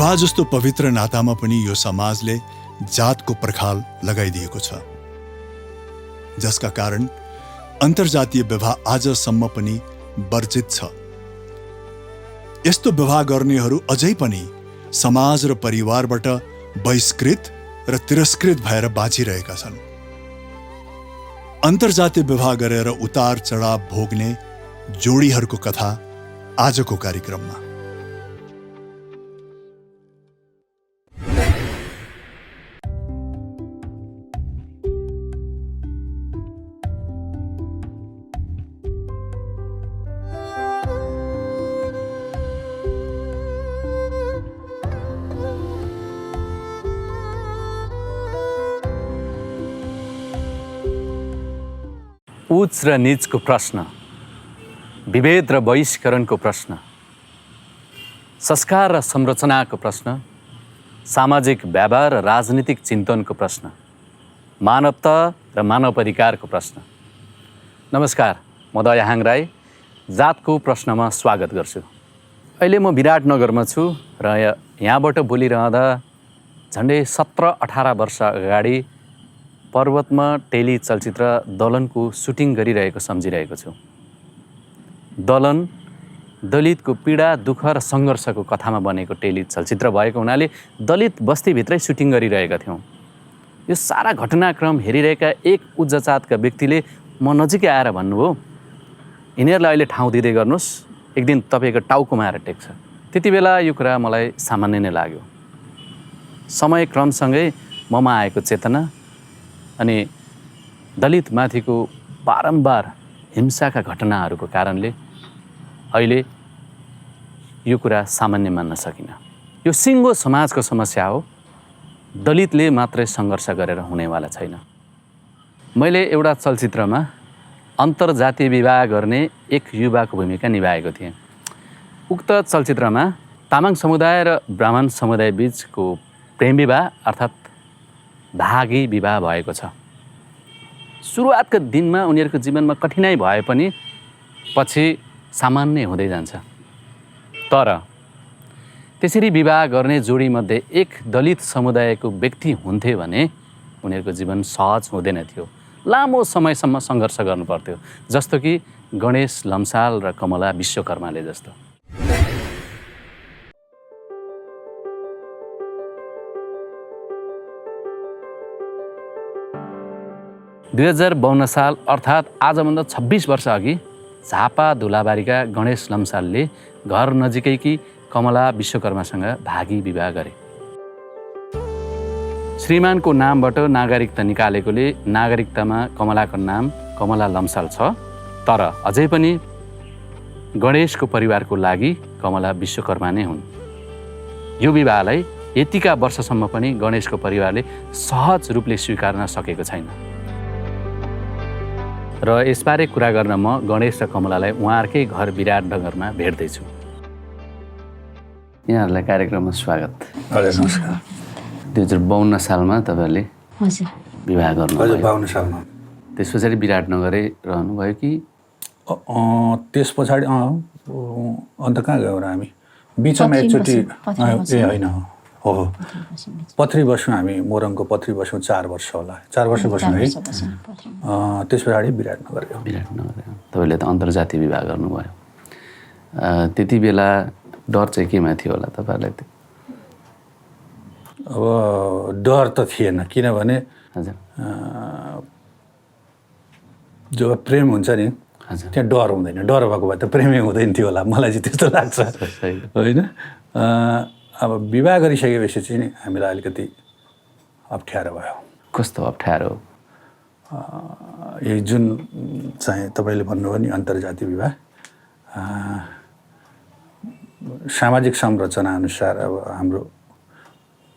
विवाह जस्तो पवित्र नातामा पनि यो समाजले जातको पर्खाल लगाइदिएको छ, जसका कारण अन्तर्जातीय विवाह आजसम्म पनि वर्जित छ। यस्तो विवाह गर्नेहरू अझै पनि समाज र परिवारबाट बहिष्कृत र तिरस्कृत भएर बाँचिरहेका छन्। अन्तर्जातीय विवाह गरेर उतार चढाव भोग्ने जोडीहरूको कथा आजको कार्यक्रममा। उच्च र नीचको प्रश्न, विभेद र बहिष्करणको प्रश्न, संस्कार र संरचनाको प्रश्न, सामाजिक व्यवहार र राजनीतिक चिन्तनको प्रश्न, मानवता र मानव अधिकारको प्रश्न। नमस्कार, म दयाहाङ राई जातको प्रश्नमा स्वागत गर्छु। अहिले म विराटनगरमा छु र यहाँबाट बोलिरहँदा झन्डै 17-18 वर्ष अगाडि पर्वतमा टेली चलचित्र दलनको सुटिङ गरिरहेको सम्झिरहेको छु। दलन दलितको पीडा, दुःख र सङ्घर्षको कथामा बनेको टेली चलचित्र भएको हुनाले दलित बस्तीभित्रै सुटिङ गरिरहेका थियौँ। यो सारा घटनाक्रम हेरिरहेका एक उच्च जातका व्यक्तिले म नजिकै आएर भन्नुभयो, यिनीहरूलाई अहिले ठाउँ दिँदै गर्नुहोस्, एक दिन तपाईँको टाउकोमा आएर टेक्छ। त्यति बेला यो कुरा मलाई सामान्य नै लाग्यो। समय क्रमसँगै ममा आएको चेतना अनि दलितमाथिको बारम्बार हिंसाका घटनाहरूको कारणले अहिले यो कुरा सामान्य मान्न सकिनँ। यो सिङ्गो समाजको समस्या हो, दलितले मात्रै सङ्घर्ष गरेर हुनेवाला छैन। मैले एउटा चलचित्रमा अन्तर्जातीय विवाह गर्ने एक युवाको भूमिका निभाएको थिएँ। उक्त चलचित्रमा तामाङ समुदाय र ब्राह्मण समुदाय बीचको प्रेम विवाह अर्थात् भागी विवाह भएको छ। सुरुवातका दिनमा उनीहरूको जीवनमा कठिनाइ भए पनि पछि सामान्य हुँदै जान्छ। तर त्यसरी विवाह गर्ने जोडीमध्ये एक दलित समुदायको व्यक्ति हुन्थे भने उनीहरूको जीवन सहज हुँदैन थियो, लामो समयसम्म सङ्घर्ष गर्नुपर्थ्यो, जस्तो कि गणेश लम्साल र कमला विश्वकर्माले जस्तो। (2052 साल अर्थात् आजभन्दा 26 वर्ष अघि झापा धुलाबारीका गणेश लम्सालले घर नजिकैकी कमला विश्वकर्मासँग भागी विवाह गरे। श्रीमानको नामबाट नागरिकता निकालेकोले नागरिकतामा कमलाको नाम कमला लम्साल छ, तर अझै पनि गणेशको परिवारको लागि कमला विश्वकर्मा नै हुन्। यो विवाहलाई यतिका वर्षसम्म पनि गणेशको परिवारले सहज रूपले स्वीकार्न सकेको छैन। र यसबारे कुरा गर्न म गणेश र कमलालाई उहाँहरूकै घर विराटनगरमा भेट्दैछु। यहाँहरूलाई कार्यक्रममा स्वागत। हजुर नमस्कार। 2052 सालमा तपाईँहरूले विवाह गर्नुभयो? हजुर 52 सालमा। त्यस पछाडि विराटनगरै रहनुभयो कि? त्यस पछाडि अन्त कहाँ गयो र हामी बिचमा एकचोटि होइन हो पथरी बस्यौँ हामी, मोरङको पथरी बस्यौँ 4 वर्ष होला, 4 वर्ष बस्यौँ है। त्यस पछाडि विराटनगर गयो। तपाईँले त अन्तर्जातीय विवाह गर्नुभयो। त्यति बेला डर चाहिँ केमा थियो होला तपाईँहरूलाई? अब डर त थिएन, किनभने हजुर जब प्रेम हुन्छ नि त्यहाँ डर हुँदैन। डर भएको भए त प्रेमै हुँदैन थियो होला, मलाई चाहिँ त्यस्तो लाग्छ होइन। अब विवाह गरिसकेपछि चाहिँ नि हामीलाई अलिकति अप्ठ्यारो भयो। कस्तो अप्ठ्यारो? यही जुन चाहिँ तपाईँले भन्नुभयो नि अन्तर्जातीय विवाह, सामाजिक संरचना अनुसार अब हाम्रो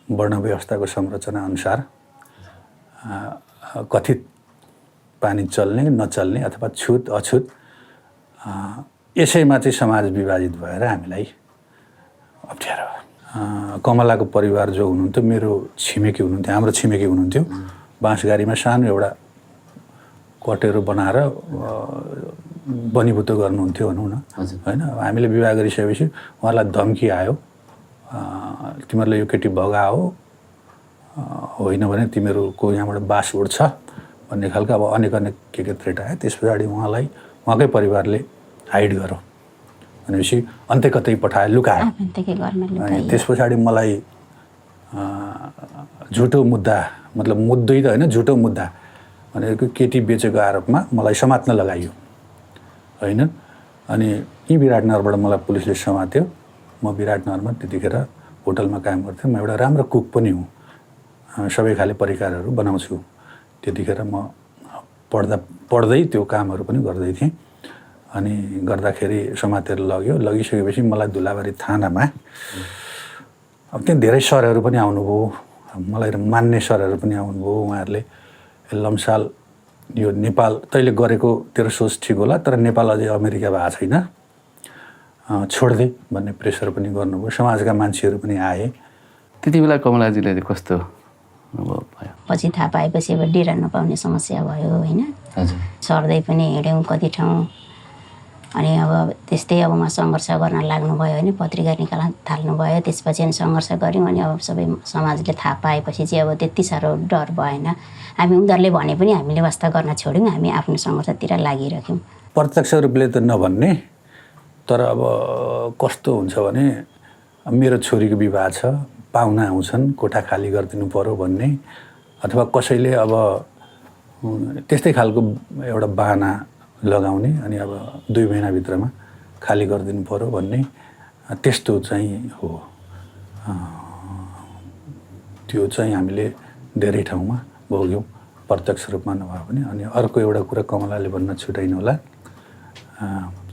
वर्ण व्यवस्थाको संरचना अनुसार कथित पानी चल्ने नचल्ने अथवा छुत अछुत यसैमा चाहिँ समाज विभाजित भएर हामीलाई अप्ठ्यारो। कमलाको परिवार जो हुनुहुन्थ्यो मेरो छिमेकी हुनुहुन्थ्यो, हाम्रो छिमेकी हुनुहुन्थ्यो। बाँसगारीमा सानो एउटा कटेरो बनाएर बनिभूत गर्नुहुन्थ्यो भनौँ न, होइन। हामीले विवाह गरिसकेपछि उहाँलाई धम्की आयो तिमीहरूले यो केटी भगा हो होइन भने तिमीहरूको यहाँबाट बास उड्छ भन्ने खालको अब अनेक के थ्रेट आयो। त्यस पछाडि उहाँलाई उहाँकै परिवारले हाइड गर्यो भनेपछि अन्त्य कतै पठायो, लुकायो। त्यस पछाडि मलाई झुटो मुद्दा, मतलब मुद्दै त होइन, झुटो मुद्दा भनेको केटी बेचेको आरोपमा मलाई समात्न लगाइयो होइन। अनि यहीँ विराटनगरबाट मलाई पुलिसले समात्यो। म विराटनगरमा त्यतिखेर होटलमा काम गर्थेँ। म एउटा राम्रो कुक पनि हुँ, सबै खाले परिकारहरू बनाउँछु। त्यतिखेर म पढ्दै त्यो कामहरू पनि गर्दै थिएँ। अनि गर्दाखेरि समातेर लगिसकेपछि मलाई धुलाबारी थानामा अब त्यहाँ धेरै सरहरू पनि आउनुभयो, मलाई मान्ने सरहरू पनि आउनुभयो। उहाँहरूले लम्साल यो नेपाल तैँले गरेको तेरो सोच ठिक होला, तर नेपाल अझै अमेरिका भएको छैन, छोड्दै भन्ने प्रेसर पनि गर्नुभयो। समाजका मान्छेहरू पनि आए। त्यति बेला कमलाजीले कस्तो भयो? पछि थाहा पाएपछि अब डेरा नपाउने समस्या भयो होइन। सर्दै पनि हिँड्यौँ कति ठाउँ। अनि अब त्यस्तै अब उहाँ सङ्घर्ष गर्न लाग्नुभयो होइन, पत्रिका निकाल्न थाल्नुभयो। त्यसपछि अनि सङ्घर्ष गऱ्यौँ। अनि अब सबै समाजले थाहा पाएपछि चाहिँ अब त्यति साह्रो डर भएन। हामी उनीहरूले भने पनि हामीले वास्ता गर्न छोड्यौँ, हामी आफ्नो सङ्घर्षतिर लागिराख्यौँ। प्रत्यक्ष रूपले त नभन्ने, तर अब कस्तो हुन्छ भने मेरो छोरीको विवाह छ, पाहुना आउँछन्, कोठा खाली गरिदिनु पर्यो भन्ने, अथवा कसैले अब त्यस्तै खालको एउटा बाहना लगाउने, अनि अब 2 महिनाभित्रमा खाली गरिदिनु पर्यो भन्ने, त्यस्तो चाहिँ हो। त्यो चाहिँ हामीले धेरै ठाउँमा भोग्यौँ, प्रत्यक्ष रूपमा नभए पनि। अनि अर्को एउटा कुरा कमलाले भन्न छुटाइनु होला,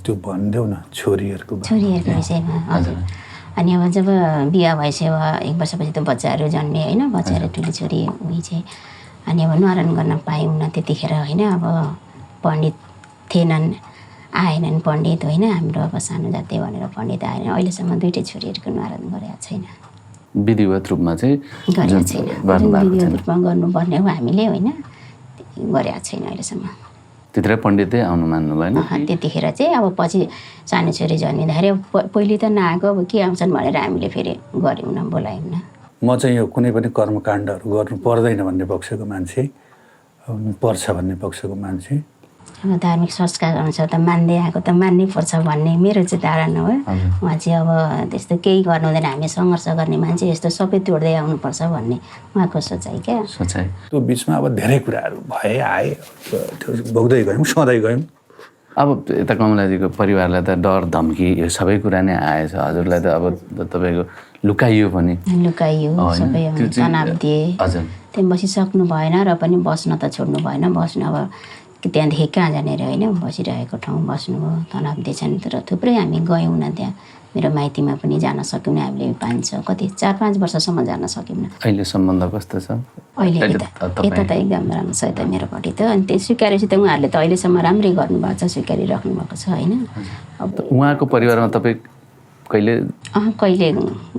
त्यो भनिदेऊ न छोरीहरूको विषयमा। हजुर। अनि अब जब बिहा भएपछि अब 1 वर्षपछि त बच्चाहरू जन्मे होइन, बच्चाहरू ठुली छोरी उही चाहिँ। अनि अब न्वारन गर्न पायौँ न त्यतिखेर होइन। अब पण्डित थिएनन्, आएनन् पण्डित होइन। हाम्रो अब सानो जाति भनेर पण्डित आएन। अहिलेसम्म 2टै छोरीहरूको न्वारन गरेको छैन, विधिवत रूपमा चाहिँ गरेको छैन। विधिवत रूपमा गर्नुपर्ने हो हामीले होइन, गरेको छैन अहिलेसम्म। त्यतिखेर पण्डितै आउनु मान्नु भएन? त्यतिखेर चाहिँ अब पछि सानो छोरी जन्मिँदाखेरि पहिले त नआएको, अब के आउँछन् भनेर हामीले फेरि गऱ्यौँ न, बोलायौँ न। म चाहिँ यो कुनै पनि कर्मकाण्डहरू गर्नु पर्दैन भन्ने पक्षको मान्छे, पर्छ भन्ने पक्षको मान्छे। अब धार्मिक संस्कार अनुसार त मान्दै आएको त मान्नै पर्छ भन्ने मेरो चाहिँ धारणा हो। उहाँ चाहिँ अब त्यस्तो केही गर्नु हुँदैन, हामी सङ्घर्ष गर्ने मान्छे, यस्तो सबै तोड्दै आउनुपर्छ भन्ने उहाँको सोचाइ क्या। त्यो बिचमा अब धेरै कुराहरू भए आए, त्यो भोग्दै गयौँ, सधैँ गयौँ। अब यता कमलाजीको परिवारलाई त डर धम्की यो सबै कुरा नै आएछ। हजुरलाई त अब तपाईँको लुकाइयो पनि, सबै तनाव दिए। त्यहाँ बसिसक्नु भएन र पनि बस्न त छोड्नु भएन। बस्नु अब त्यहाँदेखि कहाँ जानेर होइन, बसिरहेको ठाउँ बस्नुभयो, तनाव दिएछन्। तर थुप्रै हामी गयौँ न त्यहाँ। मेरो माइतीमा पनि जान सक्यौँ न हामीले, 4-5 वर्षसम्म जान सक्यौँ न। अहिले सम्बन्ध कस्तो छ? अहिले यता त एकदम राम्रो छ यता मेरोपट्टि त। अनि त्यो स्वीकारेपछि त उहाँहरूले त अहिलेसम्म राम्रै गर्नुभएको छ, स्वीकारिराख्नु भएको छ होइन। अब उहाँको परिवारमा तपाईँ कहिले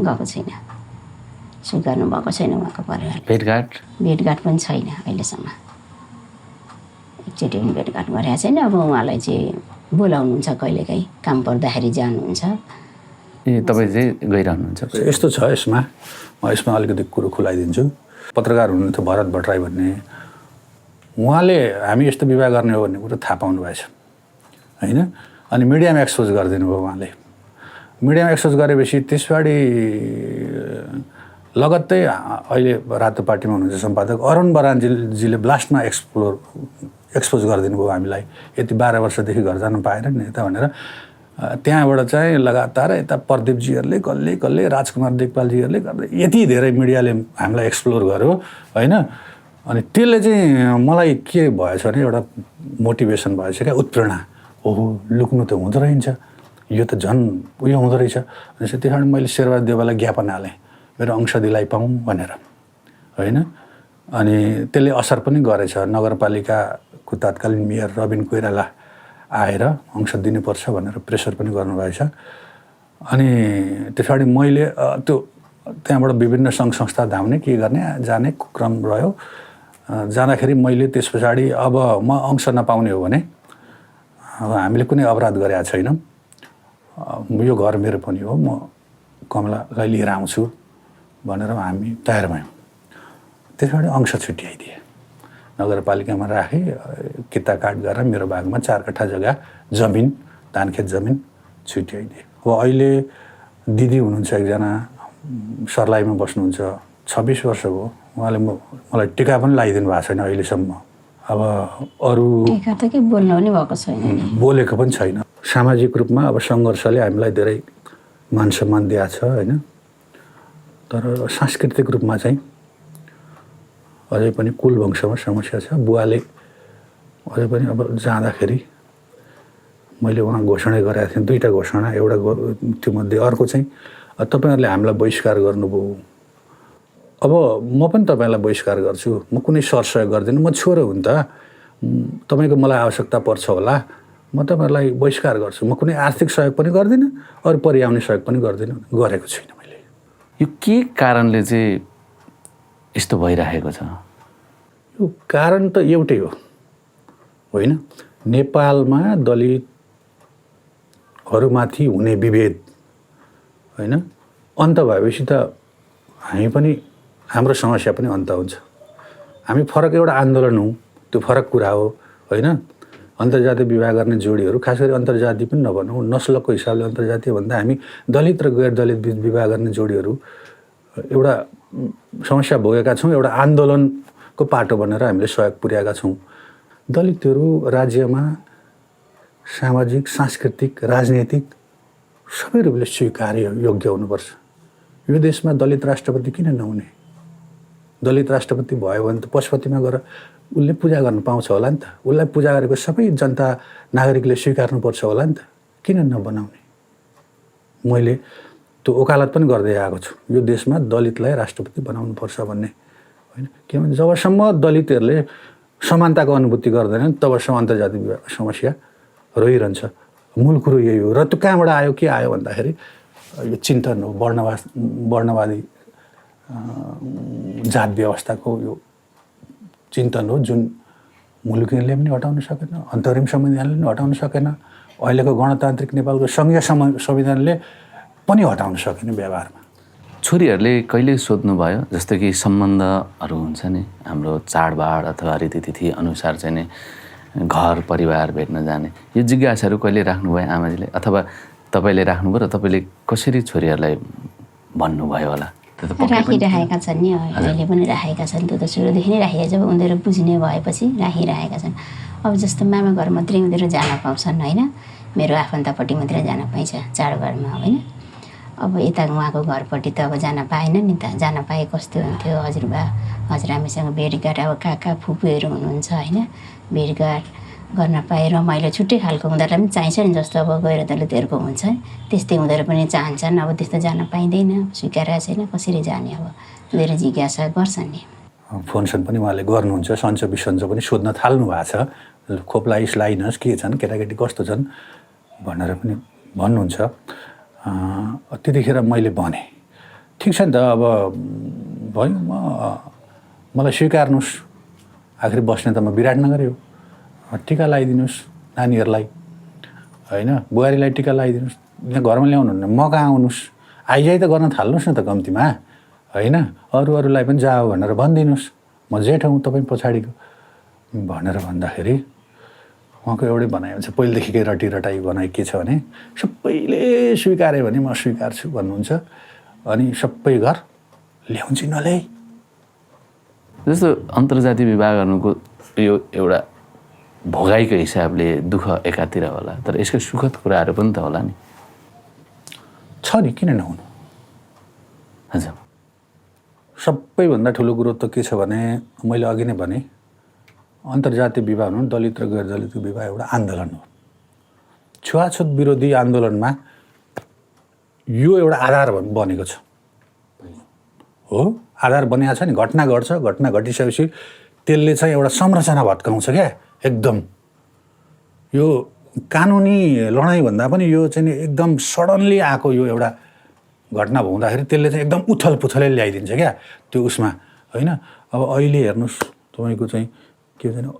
गएको छैन, स्वीकार्नु भएको छैन उहाँको परिवार। भेटघाट पनि छैन अहिलेसम्म, एकचोटि पनि भेटघाट गरेको छैन। अब उहाँलाई चाहिँ बोलाउनुहुन्छ कहिलेकाहीँ, काम पर्दाखेरि जानुहुन्छ। तपाईँ चाहिँ गइरहनुहुन्छ? यस्तो छ यसमा, म यसमा अलिकति कुरो खुलाइदिन्छु। पत्रकार हुनुहुन्थ्यो भरत भट्टराई भन्ने, उहाँले हामी यस्तो विवाह गर्ने हो भन्ने कुरो थाहा पाउनु भएछ होइन। अनि मिडियामा एक्सपोज गरिदिनु भयो उहाँले। मिडियामा एक्सपोज गरेपछि त्यस पछाडि लगत्तै अहिले रातो पार्टीमा हुनुहुन्छ सम्पादक अरुण बरानजीले ब्लास्टमा एक्सपोज गरिदिनु भयो हामीलाई। यति 12 वर्षदेखि घर जानु पाएन नि यता भनेर। त्यहाँबाट चाहिँ लगातार यता प्रदीपजीहरूले कसले राजकुमार देकपालजीहरूले गर्दै यति धेरै मिडियाले हामीलाई एक्सप्लोर गर्यो होइन। अनि त्यसले चाहिँ मलाई के भएछ भने एउटा मोटिभेसन भएछ क्या, उत्प्रेरणा। ओहो लुक्नु त हुँदो रहेछ, यो त झन् उयो हुँदो रहेछ। अनि त्यस मैले शेरबहादुर देउवालाई ज्ञापन हालेँ मेरो अंश दिलाइ पाऊँ भनेर होइन। अनि त्यसले असर पनि गरेछ। नगरपालिकाको तत्कालीन मेयर रबिन कोइराला आएर अंश दिनुपर्छ भनेर प्रेसर पनि गर्नुभएछ। अनि त्यस पछाडि मैले त्यो त्यहाँबाट विभिन्न सङ्घ संस्था धाउने के गर्ने जाने क्रम रह्यो। जाँदाखेरि मैले त्यस पछाडि अब म अंश नपाउने हो भने हामीले कुनै अपराध गरेका छैनौँ, यो घर मेरो पनि हो, म कमलालाई लिएर आउँछु भनेर हामी तयार भयौँ। त्यसबाट अंश छुट्याइदिए, नगरपालिकामा राखेँ, किता काट गरेर मेरो भागमा 4 कट्ठा जग्गा जमिन, धानखेत जमिन छुट्याइदिए। अब अहिले दिदी हुनुहुन्छ एकजना, सर्लाहीमा बस्नुहुन्छ, 26 वर्ष भयो, उहाँले मलाई टिका पनि लगाइदिनु भएको छैन अहिलेसम्म। अब अरू टिका त के बोल्नु पनि भएको छैन, बोलेको पनि छैन। सामाजिक रूपमा अब सङ्घर्षले हामीलाई धेरै मान सम्मान दिएको छ होइन, तर सांस्कृतिक रूपमा चाहिँ अझै पनि कुल वंशमा समस्या छ। बुवाले अझै पनि अब जाँदाखेरि मैले उहाँ घोषणा गरेका थिएँ, 2टा घोषणा, एउटा त्योमध्ये अर्को चाहिँ तपाईँहरूले हामीलाई बहिष्कार गर्नुभयो, अब म पनि तपाईँलाई बहिष्कार गर्छु, म कुनै सरसहयोग गर्दिनँ, म छोरो हुँ त, तपाईँको मलाई आवश्यकता पर्छ होला, म तपाईँहरूलाई बहिष्कार गर्छु, म कुनै आर्थिक सहयोग पनि गर्दिनँ, अरू परिआउने सहयोग पनि गर्दिनँ, गरेको छुइनँ मैले। यो के कारणले चाहिँ यस्तो भइरहेको छ? यो कारण त एउटै हो होइन, नेपालमा दलितहरूमाथि हुने विभेद होइन अन्त भएपछि त हामी पनि, हाम्रो समस्या पनि अन्त हुन्छ। हामी फरक एउटा आन्दोलन हौँ, त्यो फरक कुरा हो होइन। अन्तर्जातीय विवाह गर्ने जोडीहरू, खास गरी अन्तर्जातीय पनि नभनौँ, नस्लको हिसाबले अन्तर्जातीय भन्दा हामी दलित र गैर दलित बिच विवाह गर्ने जोडीहरू एउटा समस्या भोगेका छौँ, एउटा आन्दोलनको पाटो बनेर हामीले सहयोग पुर्याएका छौँ। दलितहरू राज्यमा सामाजिक, सांस्कृतिक, राजनैतिक सबै रूपले स्वीकार्य योग्य हुनुपर्छ। यो देशमा दलित राष्ट्रपति किन नहुने? दलित राष्ट्रपति भयो भने त पशुपतिमा गएर उसले पूजा गर्न पाउँछ होला नि त, उसलाई पूजा गरेको सबै जनता नागरिकले स्वीकार्नुपर्छ होला नि त, किन नबनाउने? मैले त्यो वकालत पनि गर्दै आएको छु, यो देशमा दलितलाई राष्ट्रपति बनाउनुपर्छ भन्ने होइन। किनभने जबसम्म दलितहरूले समानताको अनुभूति गर्दैनन् तबसम्म अन्तर्जातीय समस्या रहिरहन्छ। मूल कुरो यही हो। र त्यो कहाँबाट आयो, के आयो भन्दाखेरि यो चिन्तन हो, वर्णवादी जात व्यवस्थाको यो चिन्तन हो, जुन मुलुकीले पनि हटाउन सकेन, अन्तरिम संविधानले पनि हटाउन सकेन, अहिलेको गणतान्त्रिक नेपालको सङ्घीय संविधानले पनि हटाउन सकेन व्यवहारमा। छोरीहरूले कहिले सोध्नुभयो, जस्तो कि सम्बन्धहरू हुन्छ नि हाम्रो चाडबाड अथवा रीतिथिति अनुसार चाहिँ नि घर परिवार भेट्न जाने, यो जिज्ञासाहरू कहिले राख्नुभयो आमाजीले, अथवा तपाईँले राख्नुभयो र तपाईँले कसरी छोरीहरूलाई भन्नुभयो होला? राखिरहेका छन् नि, अहिले पनि राखेका छन्, त्यो त सुरुदेखि नै राखेका, जब उनीहरू बुझ्ने भएपछि राखिरहेका छन्। अब जस्तो मामा घर मात्रै उनीहरू जान पाउँछन् होइन, मेरो आफन्तपट्टि मात्रै जान पाइन्छ चाडबाडमा होइन। अब यता उहाँको घरपट्टि त अब जान पाएन नि त, जान पाए कस्तो हुन्थ्यो, हजुरबा हजुरआमासँग भेटघाट, अब काका फुपूहरू हुनुहुन्छ होइन, भेटघाट गर्न पाए रमाइलो छुट्टै खालको उनीहरूलाई पनि चाहिन्छ नि, जस्तो अब गैर दलितहरूको हुन्छ त्यस्तै उनीहरू पनि चाहन्छन्। अब त्यस्तो जान पाइँदैन, स्वीकारेको छैन, कसरी जाने, अब उनीहरू जिज्ञासा गर्छन् नि। फोनसोन पनि उहाँले गर्नुहुन्छ, सन्चो बिसन्चो पनि सोध्न थाल्नु भएको छ, खोप्लाइस लाइनस् के छन्, केटाकेटी कस्तो छन् भनेर पनि भन्नुहुन्छ। त्यतिखेर मैले भने ठिक छ नि त, अब भयो, मलाई स्वीकार्नुहोस्, आखिर बस्ने त म विराटनगरै हो, टिका लगाइदिनुहोस् नानीहरूलाई होइन, बुहारीलाई टिका लगाइदिनुहोस्, यहाँ घरमा ल्याउनुहुन्न, म कहाँ आउनुहोस्, आइजाइ त गर्न थाल्नुहोस् न त कम्तीमा होइन, अरूलाई पनि जाऊ भनेर भनिदिनुहोस्, म जेठ हौँ तपाईँ पछाडिको भनेर भन्दाखेरि उहाँको एउटै भनाइ हुन्छ, पहिलेदेखिकै रटाइ भनाइ के छ भने सबैले स्वीकार्यो भने म स्वीकार्छु भन्नुहुन्छ, अनि सबै घर ल्याउँछु नल्याइ। जस्तो अन्तर्जातीय विवाह गर्नुको यो एउटा भोगाइको हिसाबले दुःख एकातिर होला, तर यसको सुखद कुराहरू पनि त होला नि? छ नि, किन नहुनु? हजुर, सबैभन्दा ठुलो कुरो त के छ भने, मैले अघि नै भने अन्तर्जातीय विवाह हुनु, दलित र गैर दलितको विवाह एउटा आन्दोलन हो। छुवाछुत विरोधी आन्दोलनमा यो एउटा आधार बनेको छ हो, आधार बनिएको छ नि। घटना घट्छ, घटना घटिसकेपछि त्यसले चाहिँ एउटा संरचना भत्काउँछ क्या एकदम। यो कानुनी लडाइँभन्दा पनि यो चाहिँ एकदम सडनली आएको यो एउटा घटना हुँदाखेरि त्यसले चाहिँ एकदम उथल पुथलै ल्याइदिन्छ क्या त्यो उसमा होइन। अब अहिले हेर्नुहोस् तपाईँको चाहिँ के भन्छ,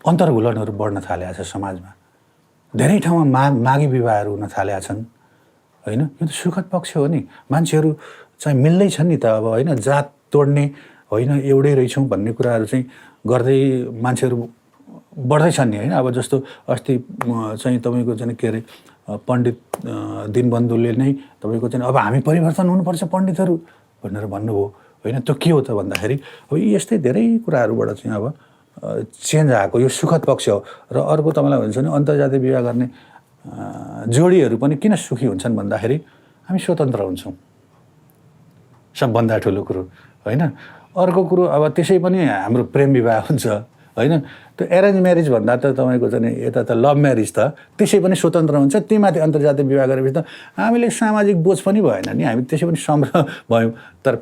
अन्तर्घुलनहरू बढ्न थालेको छ समाजमा, धेरै ठाउँमा मागी विवाहहरू हुन थालेका छन् होइन? यो त सुखद पक्ष हो नि। मान्छेहरू चाहिँ मिल्दैछन् नि त अब होइन, जात तोड्ने होइन, एउटै रहेछौँ भन्ने कुराहरू चाहिँ गर्दै मान्छेहरू बढ्दैछन् नि होइन। अब जस्तो अस्ति चाहिँ तपाईँको चाहिँ के अरे पण्डित दीनबन्धुले नै तपाईँको चाहिँ अब हामी परिवर्तन हुनुपर्छ पण्डितहरू भनेर भन्नुभयो होइन। त्यो के हो त भन्दाखेरि अब यस्तै धेरै कुराहरूबाट चाहिँ अब चेन्ज आएको यो सुखद पक्ष हो। र अर्को तपाईँलाई भन्छ भने अन्तर्जातीय विवाह गर्ने जोडीहरू पनि किन सुखी हुन्छन् भन्दाखेरि हामी स्वतन्त्र हुन्छौँ, सबभन्दा ठुलो कुरो होइन। अर्को कुरो अब त्यसै पनि हाम्रो प्रेम विवाह हुन्छ होइन। त्यो एरेन्ज म्यारिज भन्दा त तपाईँको चाहिँ यता त लभ म्यारिज त त्यसै पनि स्वतन्त्र हुन्छ। त्यहीमाथि अन्तर्जातीय विवाह गरेपछि त हामीले सामाजिक बोझ पनि भएन नि, हामी त्यसै पनि सम्र भयौँ। तर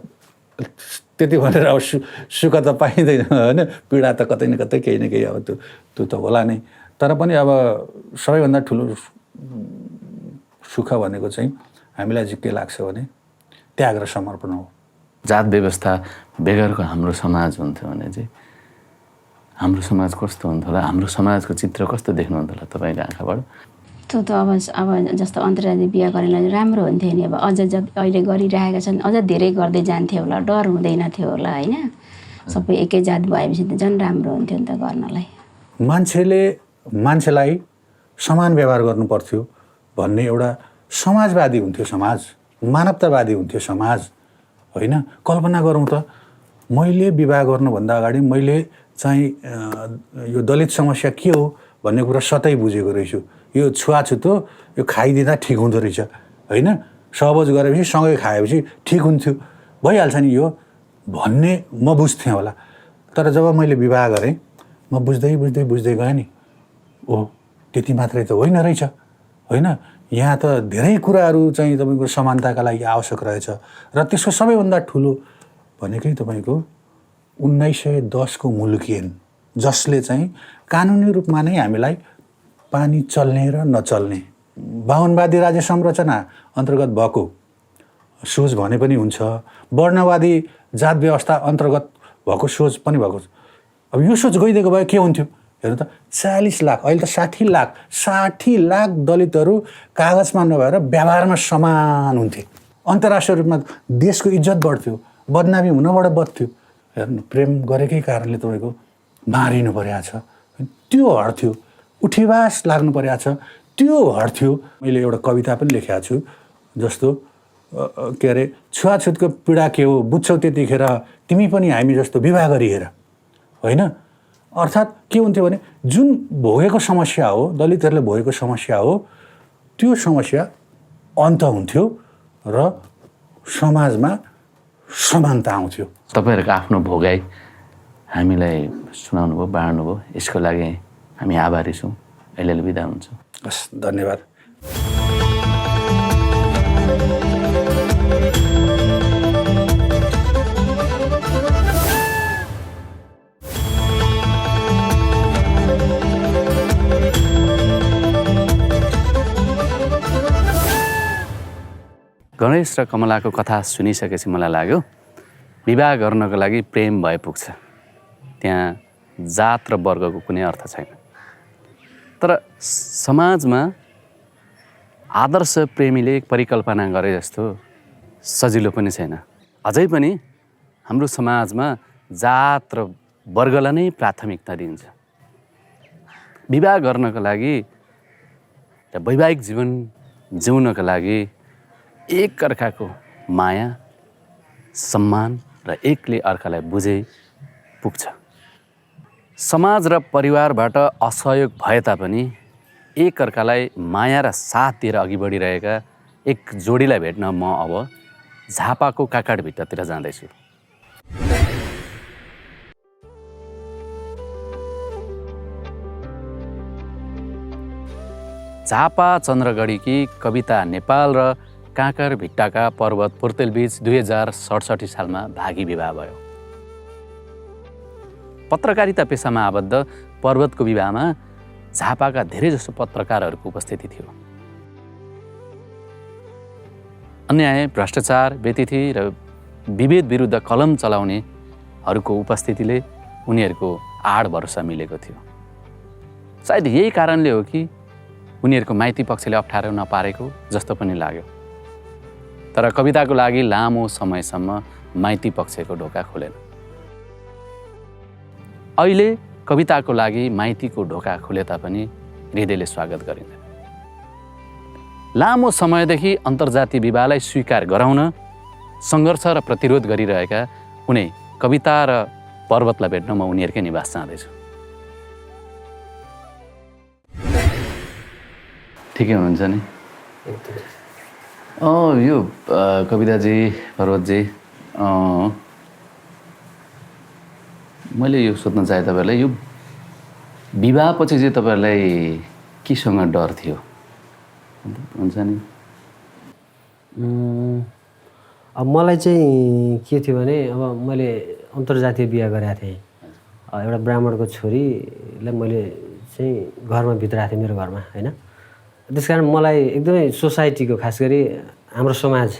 त्यति भनेर अब सुख त पाइँदैन होइन, पीडा त कतै न कतै केही न केही अब त्यो त होला नै। तर पनि अब सबैभन्दा ठुलो सुख भनेको चाहिँ हामीलाई चाहिँ के लाग्छ भने त्याग र समर्पण हो। जात व्यवस्था बेगरको हाम्रो समाज हुन्थ्यो भने चाहिँ हाम्रो समाज कस्तो हुन्थ्यो होला, हाम्रो समाजको चित्र कस्तो देख्नुहुन्थ्यो होला तपाईँको आँखाबाट? त्यो त अब जस्तो अन्तर्जातीय बिहा गर्नेलाई राम्रो हुन्थ्यो नि। अब अझ अहिले गरिरहेका छन्, अझ धेरै गर्दै जान्थ्यो होला, डर हुँदैन थियो होला होइन। सबै एकै जात भएपछि त झन् राम्रो हुन्थ्यो नि त गर्नलाई। मान्छेलाई समान व्यवहार गर्नु पर्थ्यो भन्ने एउटा समाजवादी हुन्थ्यो समाज, मानवतावादी हुन्थ्यो समाज होइन। कल्पना गरौँ त, मैले विवाह गर्नुभन्दा अगाडि मैले चाहिँ यो दलित समस्या के हो भन्ने कुरा सतै बुझेको रहेछु। यो छुवाछुत हो, यो खाइदिँदा ठिक हुँदो रहेछ होइन। सहभोज गरेपछि सँगै खाएपछि ठिक हुन्थ्यो, भइहाल्छ नि यो भन्ने म बुझ्थेँ होला। तर जब मैले विवाह गरेँ म बुझ्दै गएँ नि, ओ त्यति मात्रै त होइन रहेछ होइन। यहाँ त धेरै कुराहरू चाहिँ तपाईँको समानताका लागि आवश्यक रहेछ। र त्यसको सबैभन्दा ठुलो भनेकै तपाईँको 1910 को मुलुकी ऐन, जसले चाहिँ कानुनी रूपमा नै हामीलाई पानी चल्ने र नचल्ने 52वादी राज्य संरचना अन्तर्गत भएको सोच भने पनि हुन्छ, वर्णवादी जात व्यवस्था अन्तर्गत भएको सोच पनि भएको। अब यो सोच गइदिएको भए के हुन्थ्यो हेर्नु त, 40 लाख अहिले त 60 लाख दलितहरू कागजमा नभएर व्यवहारमा समान हुन्थे। अन्तर्राष्ट्रिय रूपमा देशको इज्जत बढ्थ्यो, बदनामी हुनबाट बच्थ्यो। हेर्नु, प्रेम गरेकै कारणले तपाईँको मारिनु परेको छ, त्यो हट्थ्यो। उठीवास लाग्नु परेको छ, त्यो हट्थ्यो। मैले एउटा कविता पनि लेखेको छु, जस्तो के अरे छुवाछुतको पीडा के हो बुझ्छौ त्यतिखेर तिमी पनि हामी जस्तो विवाह गरी हेर होइन। अर्थात् के हुन्थ्यो भने जुन भोगेको समस्या हो, दलितहरूले भोगेको समस्या हो, त्यो समस्या अन्त हुन्थ्यो र समाजमा समानता आउँथ्यो। तपाईँहरूको आफ्नो भोगाई हामीलाई सुनाउनु भयो, बाँड्नु भयो, यसको लागि हामी आभारी छौँ। अहिले बिदा हुन्छौँ। हस्, धन्यवाद। गणेश र कमलाको कथा सुनिसकेपछि मलाई लाग्यो विवाह गर्नको लागि प्रेम भए पुग्छ, त्यहाँ जात र वर्गको कुनै अर्थ छैन। तर समाजमा आदर्श प्रेमीले परिकल्पना गरे जस्तो सजिलो पनि छैन। अझै पनि हाम्रो समाजमा जात र वर्गलाई नै प्राथमिकता दिन्छ। विवाह गर्नको लागि र वैवाहिक जीवन जिउनको लागि एक अर्काको माया, सम्मान र एकले अर्कालाई बुझे पुग्छ। समाज र परिवारबाट असहयोग भए तापनि एक अर्कालाई माया र साथ दिएर अघि बढिरहेका एक जोडीलाई भेट्न म अब झापाको काकाडभिट्टातिर जाँदैछु। झापा चन्द्रगढीकी कविता नेपाल र काँकरभिट्टाका पर्वत पोर्तेलबीच 2067 सालमा भागी विवाह भयो। पत्रकारिता पेसामा आबद्ध पर्वतको विवाहमा झापाका धेरैजसो पत्रकारहरूको उपस्थिति थियो। अन्याय, भ्रष्टाचार, व्यतिथि र विभेद विरुद्ध कलम चलाउनेहरूको उपस्थितिले उनीहरूको आड भरोसा मिलेको थियो। सायद यही कारणले हो कि उनीहरूको माइती पक्षले अप्ठ्यारो नपारेको जस्तो पनि लाग्यो। तर कविताको लागि लामो समयसम्म माइती पक्षको ढोका खोलेन। अहिले कविताको लागि माइतीको ढोका खुले तापनि हृदयले स्वागत गरिँदैन। लामो समयदेखि अन्तर्जातीय विवाहलाई स्वीकार गराउन सङ्घर्ष र प्रतिरोध गरिरहेका कुनै कविता र पर्वतलाई भेट्न म उनीहरूकै निवास जाँदैछु। ठिकै हुनुहुन्छ नि? यो कविताजी, पर्वतजी, मैले यो सोध्न चाहेँ तपाईँहरूलाई, यो विवाहपछि चाहिँ तपाईँहरूलाई केसँग डर थियो हुन्छ नि? अब मलाई चाहिँ के थियो भने अब मैले अन्तर्जातीय बिहा गरेको थिएँ। एउटा ब्राह्मणको छोरीलाई मैले चाहिँ घरमा भित्राएको थिएँ, मेरो घरमा होइन। त्यस कारण मलाई एकदमै सोसाइटीको, खास गरी हाम्रो समाज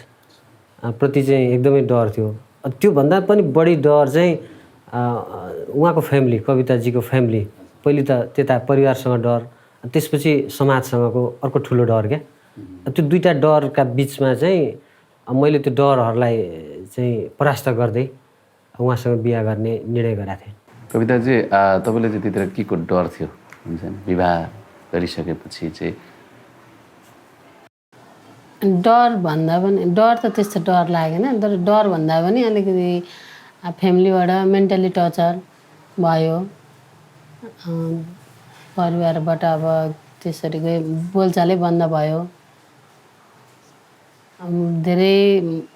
प्रति चाहिँ एकदमै डर थियो। त्योभन्दा पनि बढी डर चाहिँ उहाँको फ्यामिली, कविताजीको फ्यामिली, पहिले त त्यता परिवारसँग डर, त्यसपछि समाजसँगको अर्को ठुलो डर क्या। त्यो दुईवटा डरका बिचमा चाहिँ मैले त्यो डरहरूलाई चाहिँ परास्त गर्दै उहाँसँग बिहा गर्ने निर्णय गरेको थिएँ। कविताजी, तपाईँले चाहिँ त्यतिर के को डर थियो हुन्छ नि विवाह गरिसकेपछि चाहिँ? डर भन्दा पनि डर त त्यस्तो डर लागेन, तर डर भन्दा पनि अलिकति फ्यामिलीबाट मेन्टली टर्चर भयो। परिवारबाट अब त्यसरी गए बोलचालै बन्द भयो। धेरै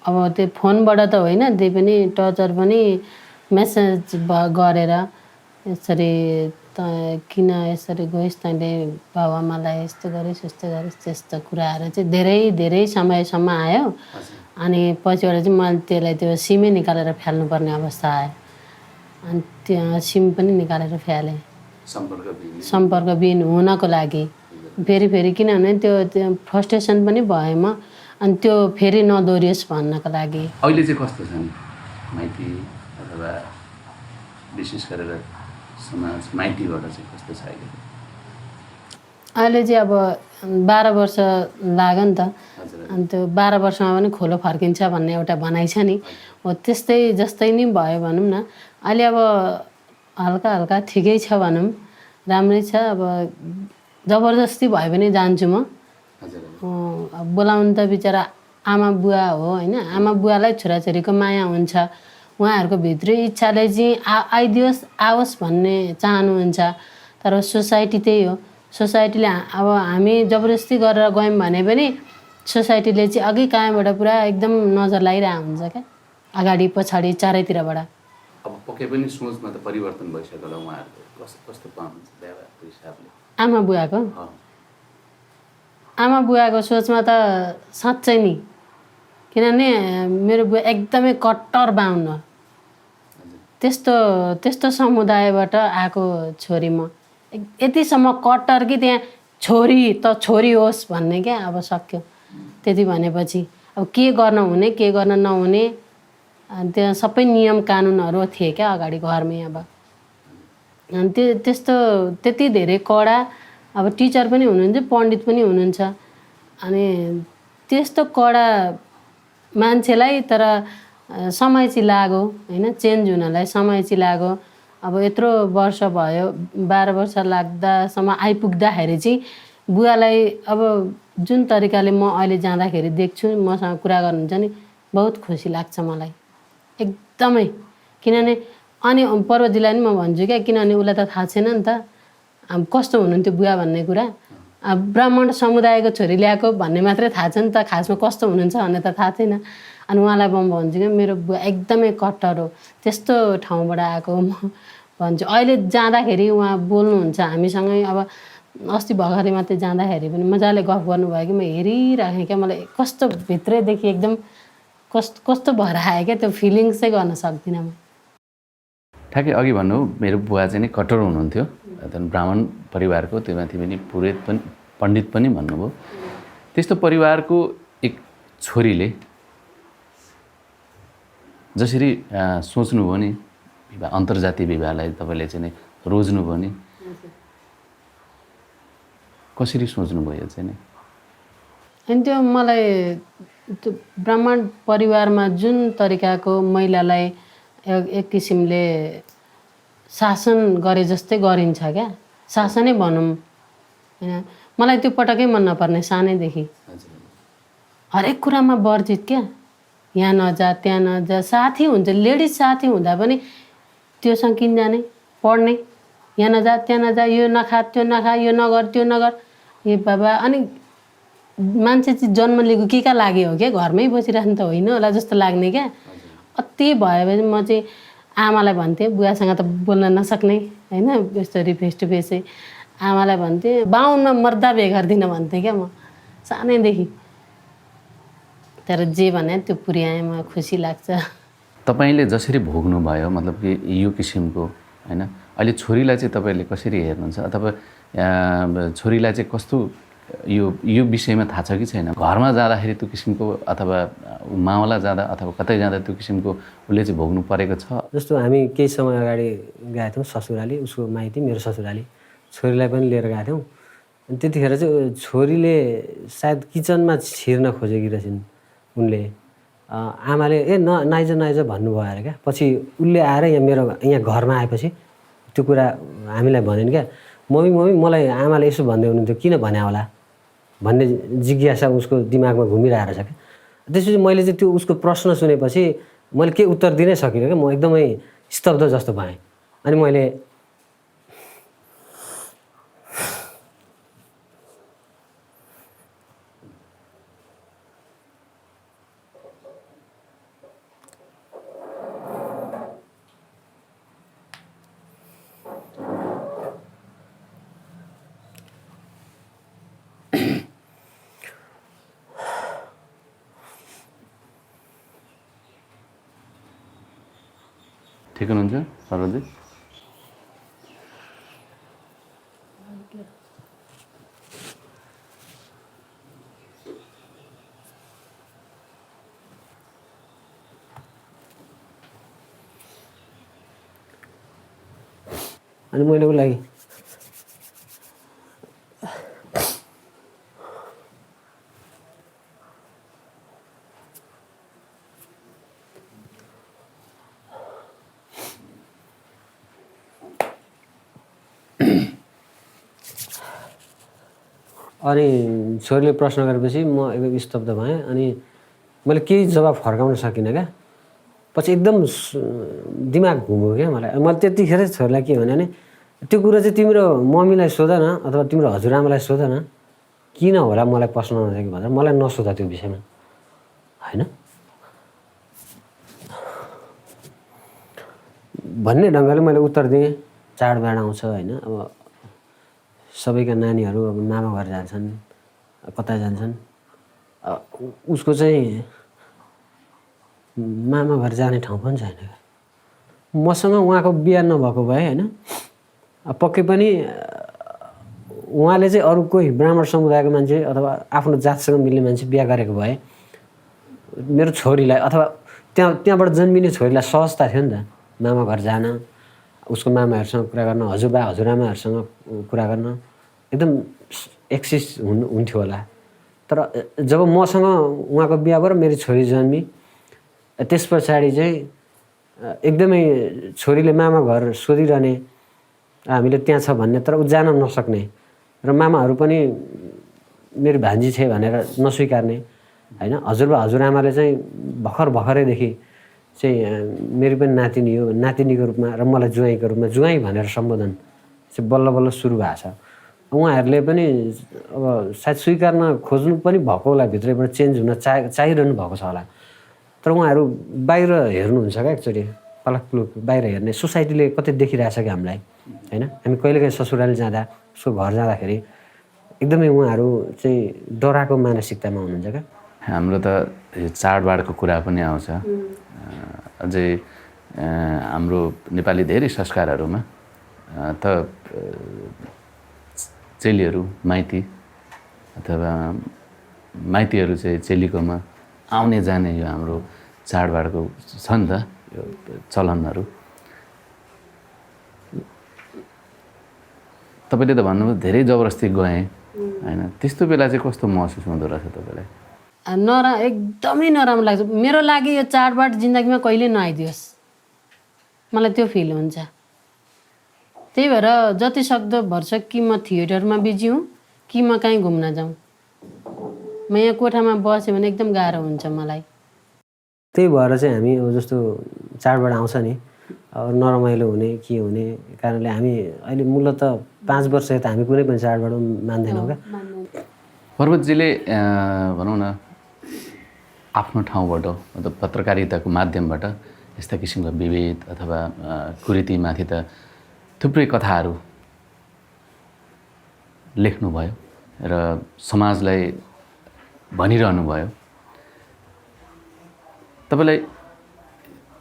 अब त्यो फोनबाट त होइन, त्यही पनि टर्चर पनि मेसेज गरेर यसरी किन यसरी गइस् तैँले बाबुआमालाई यस्तो गरिस् उस्तो गरिस् त्यस्तो कुराहरू चाहिँ धेरै समयसम्म आयो। अनि पछिबाट चाहिँ मैले त्यसलाई त्यो सिमै निकालेर फाल्नुपर्ने अवस्था आयो। अनि त्यो सिम पनि निकालेर फालेँ सम्पर्कविहीन हुनको लागि। फेरि किनभने त्यो फ्रस्ट्रेसन पनि भयो म, अनि त्यो फेरि नदोहोरियोस् भन्नको लागि। अहिले चाहिँ कस्तो छ नि माइती अथवा विशेष गरेर समाज माइतीबाट चाहिँ कस्तो छ अहिले? अहिले चाहिँ अब 12 वर्ष लाग्यो नि त। अनि त्यो 12 वर्षमा पनि खोलो फर्किन्छ भन्ने एउटा भनाइ छ नि, हो त्यस्तै जस्तै नै भयो भनौँ न। अहिले अब हल्का ठिकै छ भनौँ, राम्रै छ। अब जबरजस्ती भयो भने जान्छु म। बोलाउनु त बिचरा आमा बुवा हो होइन, आमा बुवालाई छोराछोरीको माया हुन्छ, उहाँहरूको भित्री इच्छाले चाहिँ आइदियोस् आओस् भन्ने चाहनुहुन्छ। तर सोसाइटी त्यही हो, सोसाइटीले अब हामी जबरजस्ती गरेर गयौँ भने पनि सोसाइटीले चाहिँ अघि कहाँबाट पुरा एकदम नजर लगाइरहेको हुन्छ क्या, अगाडि पछाडि चारैतिरबाट। अब पक्कै पनि सोचमा त परिवर्तन भइसक्यो होला उहाँहरूको, कस्तो पाउनुहुन्छ व्यवहारको हिसाबले? आमा बुवाको सोचमा त साँच्चै नि, किनभने मेरो बुवा एकदमै कट्टर बाहुन हो। त्यस्तो समुदायबाट आएको छोरी म, यतिसम्म कट्टर कि त्यहाँ छोरी होस् भन्ने क्या। अब सक्यो त्यति भनेपछि अब के गर्न हुने के गर्न नहुने त्यहाँ सबै नियम कानुनहरू थिए क्या अगाडि घरमै। अब अनि त्यति धेरै कडा। अब टिचर पनि हुनुहुन्छ, पण्डित पनि हुनुहुन्छ। अनि त्यस्तो कडा मान्छेलाई तर समय चाहिँ लाग्यो होइन, चेन्ज हुनलाई समय चाहिँ लाग्यो। अब यत्रो वर्ष भयो, 12 वर्ष लाग्दासम्म आइपुग्दाखेरि चाहिँ बुवालाई अब जुन तरिकाले म अहिले जाँदाखेरि देख्छु, मसँग कुरा गर्नुहुन्छ नि, बहुत खुसी लाग्छ मलाई एकदमै। किनभने अनि पर्वतजीलाई नि म भन्छु क्या, किनभने उसलाई त थाहा छैन नि त कस्तो हुनुहुन्थ्यो बुवा भन्ने कुरा। ब्राह्मण समुदायको छोरी ल्याएको भन्ने मात्रै थाहा छ नि त, खासमा कस्तो हुनुहुन्छ भन्ने त थाहा छैन। अनि उहाँलाई म भन्छु क्या, मेरो बुवा एकदमै कट्टर हो, त्यस्तो ठाउँबाट आएको म भन्छु। अहिले जाँदाखेरि उहाँ बोल्नुहुन्छ हामीसँगै। अब अस्ति भर्खरै मात्रै जाँदाखेरि पनि मजाले गफ गर्नुभयो कि म हेरिराखेँ क्या। मलाई कस्तो भित्रैदेखि एकदम कस्तो भएर आयो क्या, त्यो फिलिङ्स चाहिँ गर्न सक्दिनँ म। ठ्याक्कै अघि भन्नु, मेरो बुवा चाहिँ नि कट्टर हुनुहुन्थ्यो, ब्राह्मण परिवारको, त्यो माथि पनि पुरोहित पनि पण्डित पनि भन्नुभयो। त्यस्तो परिवारको एक छोरीले जसरी सोच्नुभयो नि विवाह, अन्तर्जातीय विवाहलाई तपाईँले चाहिँ नि रोज्नुभयो नि, कसरी सोच्नुभयो चाहिँ नि? अनि त्यो मलाई त्यो ब्राह्मण परिवारमा जुन तरिकाको महिलालाई एक किसिमले शासन गरे जस्तै गरिन्छ क्या, शासनै भनौँ होइन। मलाई त्यो पटक्कै मन नपर्ने सानैदेखि, हरेक कुरामा वर्जित क्या। यहाँ नजा त्यहाँ नजा, साथी हुन्छ लेडिज साथी हुँदा पनि त्योसँग किन जाने, पढ्ने, यहाँ नजा त्यहाँ नजा, यो नखा त्यो नखा, यो नगर त्यो नगर। ए बाबा, अनि मान्छे चाहिँ जन्म लिएको के का लागि हो क्या, घरमै बसिरहनु त होइन होला जस्तो लाग्ने क्या। अति भएपछि म चाहिँ आमालाई भन्थेँ, बुवासँग त बोल्न नसक्ने होइन, यसरी फेस टु फेसै आमालाई भन्थेँ, बाहुनमा मर्दा बे गर्दिनँ भन्थेँ क्या म सानैदेखि। तर जे भने त्यो पुर्याएँ, मलाई खुसी लाग्छ। तपाईँले जसरी भोग्नुभयो, मतलब कि यो किसिमको होइन, अहिले छोरीलाई चाहिँ तपाईँले कसरी हेर्नुहुन्छ, अथवा छोरीलाई चाहिँ कस्तो यो विषयमा थाहा छ कि छैन? घरमा जाँदाखेरि त्यो किसिमको, अथवा मावला जाँदा अथवा कतै जाँदा त्यो किसिमको उसले चाहिँ भोग्नु परेको छ? जस्तो हामी केही समय अगाडि गएको थियौँ ससुराली, उसको माइती मेरो ससुराली, छोरीलाई पनि लिएर गएको थियौँ। अनि त्यतिखेर चाहिँ छोरीले सायद किचनमा छिर्न खोजेकी रहेछन् उनले। आमाले नाइज नाइज भन्नुभयो अरे क्या। पछि उसले आएर यहाँ घरमा आएपछि त्यो कुरा हामीलाई भनेन क्या। मम्मी मलाई आमाले यसो भन्दै हुनुहुन्थ्यो, किन भन्या होला भन्ने जिज्ञासा उसको दिमागमा घुमिरहेको छ क्या। त्यसपछि मैले चाहिँ त्यो उसको प्रश्न सुनेपछि मैले के उत्तर दिनै सकिनँ क्या। म एकदमै स्तब्ध जस्तो भएँ। अनि मैले ठिक हुनुहुन्छ सरोजी? अनि मैले उसलाई अनि छोरीले प्रश्न गरेपछि म एकदम स्तब्ध भएँ। अनि मैले केही जवाब फर्काउन सकिनँ क्या। पछि एकदम दिमाग घुम्यो क्या मलाई। मैले त्यतिखेर छोरीलाई के भने त्यो कुरा चाहिँ तिम्रो मम्मीलाई सोध न, अथवा तिम्रो हजुरआमालाई सोध न, किन होला मलाई प्रश्न नसकेको भनेर मलाई नसोध त्यो विषयमा होइन भन्ने ढङ्गले मैले उत्तर दिएँ। चाडबाड आउँछ होइन, अब सबैका नानीहरू अब मामा घर जान्छन्, कता जान्छन्, उसको चाहिँ मामा घर जाने ठाउँ पनि छैन। मसँग उहाँको बिहा नभएको भए होइन, पक्कै पनि उहाँले चाहिँ अरू कोही ब्राह्मण समुदायको मान्छे अथवा आफ्नो जातसँग मिल्ने मान्छे बिहा गरेको भए मेरो छोरीलाई अथवा त्यहाँबाट जन्मिने छोरीलाई सहजता थियो नि त मामा घर जान, उसको मामाहरूसँग कुरा गर्न, हजुरबा हजुरआमाहरूसँग कुरा गर्न एकदम एक्सिस हुन्थ्यो होला। तर जब मसँग उहाँको बिहा भएर मेरो छोरी जन्मी, त्यस पछाडि चाहिँ एकदमै छोरीले मामा घर सोधिरहने, हामीले त्यहाँ छ भन्ने तर ऊ जान नसक्ने, र मामाहरू पनि मेरो भान्जी छ भनेर नस्वीकार्ने होइन। हजुरबा हजुरआमाले चाहिँ भर्खरैदेखि चाहिँ मेरो पनि नातिनी हो, नातिनीको रूपमा र मलाई जुवाईको रूपमा जुवाई भनेर सम्बोधन चाहिँ बल्ल बल्ल सुरु भएको छ। उहाँहरूले पनि अब सायद स्वीकार्न खोज्नु पनि भएको होला, भित्रैबाट चेन्ज हुन चाहिरहनु भएको छ होला। तर उहाँहरू बाहिर हेर्नुहुन्छ क्या, एकचोटि पलक पुलुक बाहिर हेर्ने सोसाइटीले कतै देखिरहेछ कि हामीलाई होइन। हामी कहिलेकाहीँ ससुराली जाँदा, उसको घर जाँदाखेरि एकदमै उहाँहरू चाहिँ डराएको मानसिकतामा हुनुहुन्छ क्या। हाम्रो त यो चाडबाडको कुरा पनि आउँछ। अझै हाम्रो नेपाली धेरै संस्कारहरूमा त चेलीहरू माइती अथवा माइतीहरू चाहिँ चेलीकोमा आउने जाने यो हाम्रो चाडबाडको छ नि त यो चलनहरू। तपाईँले त भन्नुभयो धेरै जबरजस्ती गएँ होइन, त्यस्तो बेला चाहिँ कस्तो महसुस हुँदो रहेछ तपाईँलाई? एकदमै नराम्रो लाग्छ। मेरो लागि यो चाडबाड जिन्दगीमा कहिले नआइदियोस्, मलाई त्यो फिल हुन्छ। त्यही भएर जति सक्दो भर्छ कि म थिएटरमा बिजी हुँ कि म कहीँ घुम्न जाउँ। म यहाँ कोठामा बस्यो भने एकदम गाह्रो हुन्छ मलाई। त्यही भएर चाहिँ हामी अब जस्तो चाडबाड आउँछ नि, अब नरमाइलो हुने के हुने कारणले हामी अहिले मूलत 5 वर्ष यता हामी कुनै पनि चाडबाड मान्दैनौँ क्या। पर्वतजीले भनौँ न आफ्नो ठाउँबाट मतलब पत्रकारिताको माध्यमबाट यस्ता किसिमका विभेद अथवा कुरीतिमाथि त थुप्रै कथाहरू लेख्नुभयो र समाजलाई भनिरहनु भयो। तपाईँलाई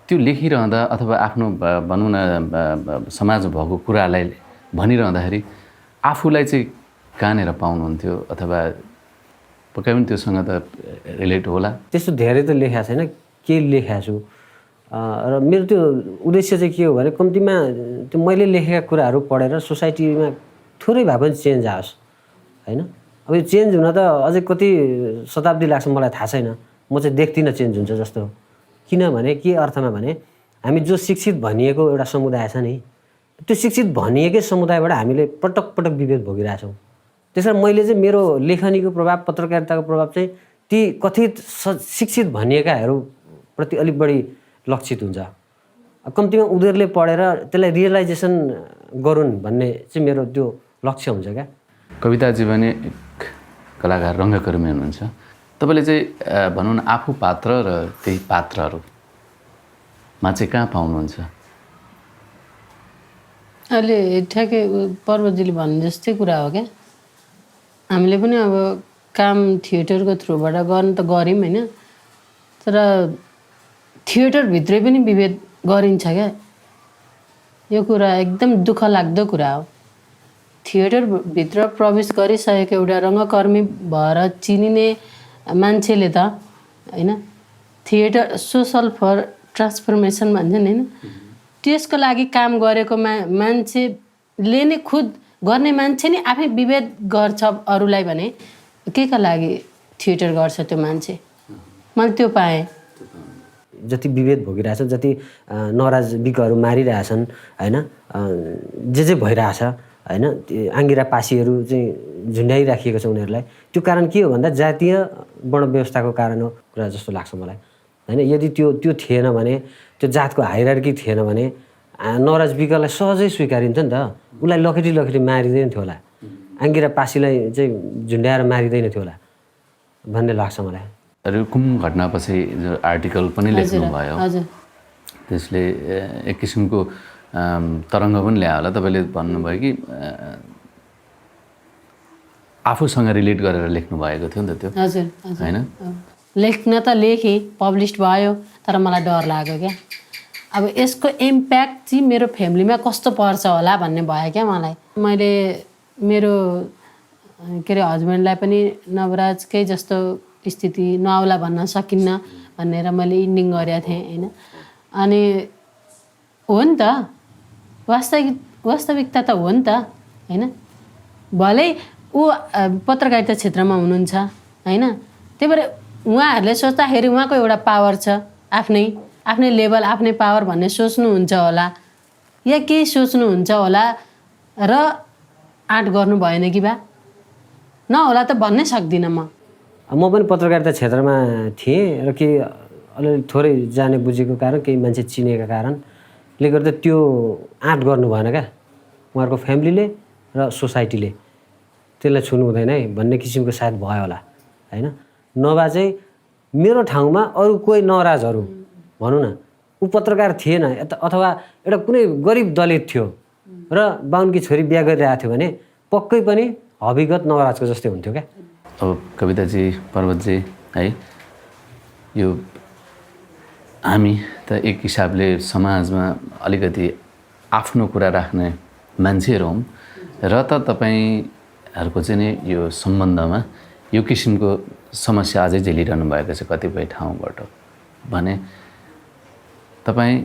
त्यो लेखिरहँदा अथवा आफ्नो भनौँ न समाज भएको कुरालाई भनिरहँदाखेरि आफूलाई चाहिँ कहाँनिर पाउनुहुन्थ्यो अथवा पक्कै पनि त्योसँग त रिलेट होला? त्यस्तो धेरै त लेखेको छैन, केही लेखेको छु। र मेरो त्यो उद्देश्य चाहिँ के हो भने कम्तीमा त्यो मैले लेखेका कुराहरू पढेर सोसाइटीमा थोरै भए पनि चेन्ज आओस् होइन। अब यो चेन्ज हुन त अझै कति शताब्दी लाग्छ मलाई थाहा छैन, म चाहिँ देख्दिनँ चेन्ज हुन्छ जस्तो। किनभने के अर्थमा भने हामी जो शिक्षित भनिएको एउटा समुदाय छ नि, त्यो शिक्षित भनिएकै समुदायबाट हामीले पटक पटक विभेद भोगिरहेछौँ। त्यसैले मैले चाहिँ मेरो लेखनीको प्रभाव, पत्रकारिताको प्रभाव चाहिँ ती कथित शिक्षित भनिएकाहरूप्रति अलिक बढी लक्षित हुन्छ। कम्तीमा उनीहरूले पढेर त्यसलाई रियलाइजेसन गरून् भन्ने चाहिँ मेरो त्यो लक्ष्य हुन्छ क्या। कविताजी भने एक कलाकार, रङ्गकर्मी हुनुहुन्छ। तपाईँले चाहिँ भनौँ न आफू पात्र र त्यही पात्रहरूमा चाहिँ कहाँ पाउनुहुन्छ? अहिले ठ्याक्कै पर्वतजीले भन्नु जस्तै कुरा हो क्या। हामीले पनि अब काम थिएटरको थ्रुबाट गर्नु त गऱ्यौँ होइन, तर थिएटरभित्रै पनि विभेद गरिन्छ क्या। यो कुरा एकदम दुःख लाग्दो कुरा हो। थिएटरभित्र प्रवेश गरिसकेको एउटा रङ्गकर्मी भएर चिनिने मान्छेले त होइन, थिएटर सोसल फर ट्रान्सफर्मेसन भन्छ नि होइन, त्यसको लागि काम गरेको मान्छेले नै खुद गर्ने मान्छे नै आफै विभेद गर्छ अरूलाई भने के का लागि थिएटर गर्छ त्यो मान्छे? मैले त्यो पाएँ। जति विभेद भोगिरहेछ, जति नराजविकहरू मारिरहेछन् होइन, जे भइरहेछ होइन, आङ्गिरा पासीहरू चाहिँ झुन्ड्याइराखिएको छ उनीहरूलाई। त्यो कारण के हो भन्दा जातीय वर्णव्यवस्थाको कारण हो कुरा जस्तो लाग्छ मलाई होइन। यदि त्यो थिएन भने, त्यो जातको हायरार्की थिएन भने नराजविकलाई सहजै स्वीकारिन्छ नि त। उसलाई लखेटी मारिँदैन थियो होला, आङ्गिरा पासीलाई चाहिँ झुन्ड्याएर मारिँदैन थियो होला भन्ने लाग्छ मलाई। रुकुम घटनापछि जो आर्टिकल पनि लेख्नुभयो, त्यसले एक किसिमको तरङ्ग पनि ल्यायो होला। तपाईँले भन्नुभयो कि आफूसँग रिलेट गरेर लेख्नुभएको थियो नि त त्यो, हजुर होइन? लेख्न त लेखेँ, पब्लिस भयो, तर मलाई डर लाग्यो क्या। अब यसको इम्प्याक्ट चाहिँ मेरो फ्यामिलीमा कस्तो पर्छ होला भन्ने भयो क्या मलाई। मैले मेरो के अरे हस्बेन्डलाई पनि नवराजकै जस्तो स्थिति नआउला भन्न सकिन्न भनेर मैले इन्डिङ गरेको थिएँ होइन। अनि हो नि त, वास्तविकता त हो नि त होइन। भलै ऊ पत्रकारिता क्षेत्रमा हुनुहुन्छ होइन, त्यही भएर उहाँहरूले सोच्दाखेरि उहाँको एउटा पावर छ, आफ्नै लेभल, आफ्नै पावर भन्ने सोच्नुहुन्छ होला या केही सोच्नुहुन्छ होला र आँट गर्नु भएन कि बा नहोला त भन्नै सक्दिनँ म पनि पत्रकारिता क्षेत्रमा थिएँ र केही अलिअलि थोरै जाने बुझेको कारण, केही मान्छे चिनेका कारणले गर्दा त्यो आँट गर्नु भएन क्या उहाँहरूको फ्यामिलीले र सोसाइटीले। त्यसलाई छुनु हुँदैन है भन्ने किसिमको सायद भयो होला होइन। नभए चाहिँ मेरो ठाउँमा अरू कोही नराजहरू भनौँ न, ऊ पत्रकार थिएन अथवा एउटा कुनै गरिब दलित थियो र बाहुनकी छोरी बिहा गरिरहेको थियो भने पक्कै पनि हविगत नराजको जस्तै हुन्थ्यो क्या। अब कविताजी, पर्वतजी है, यो हामी त एक हिसाबले समाजमा अलिकति आफ्नो कुरा राख्ने मान्छेहरू हौँ र त तपाईँहरूको चाहिँ नि यो सम्बन्धमा यो किसिमको समस्या अझै झेलिरहनु भएको छ कतिपय ठाउँबाट भने तपाईँ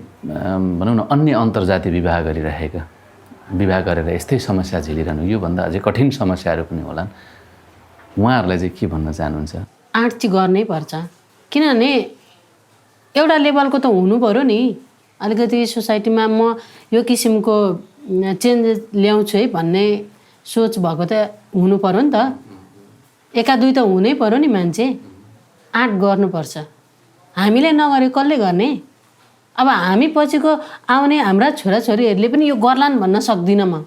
भनौँ न अन्य अन्तर्जातीय विवाह गरेर यस्तै समस्या झेलिरहनु, योभन्दा अझै कठिन समस्याहरू पनि होलान्, उहाँहरूलाई चाहिँ के भन्न चाहनुहुन्छ? आँट चाहिँ गर्नै पर्छ किनभने एउटा लेभलको त हुनु पऱ्यो नि अलिकति सोसाइटीमा म यो किसिमको चेन्जेस ल्याउँछु है भन्ने सोच भएको त हुनु पऱ्यो नि त एका दुई त हुनै पऱ्यो नि मान्छे आँट गर्नुपर्छ हामीले नगरे कसले गर्ने अब हामी पछिको आउने हाम्रा छोराछोरीहरूले पनि यो गर्लान् भन्न सक्दिनँ म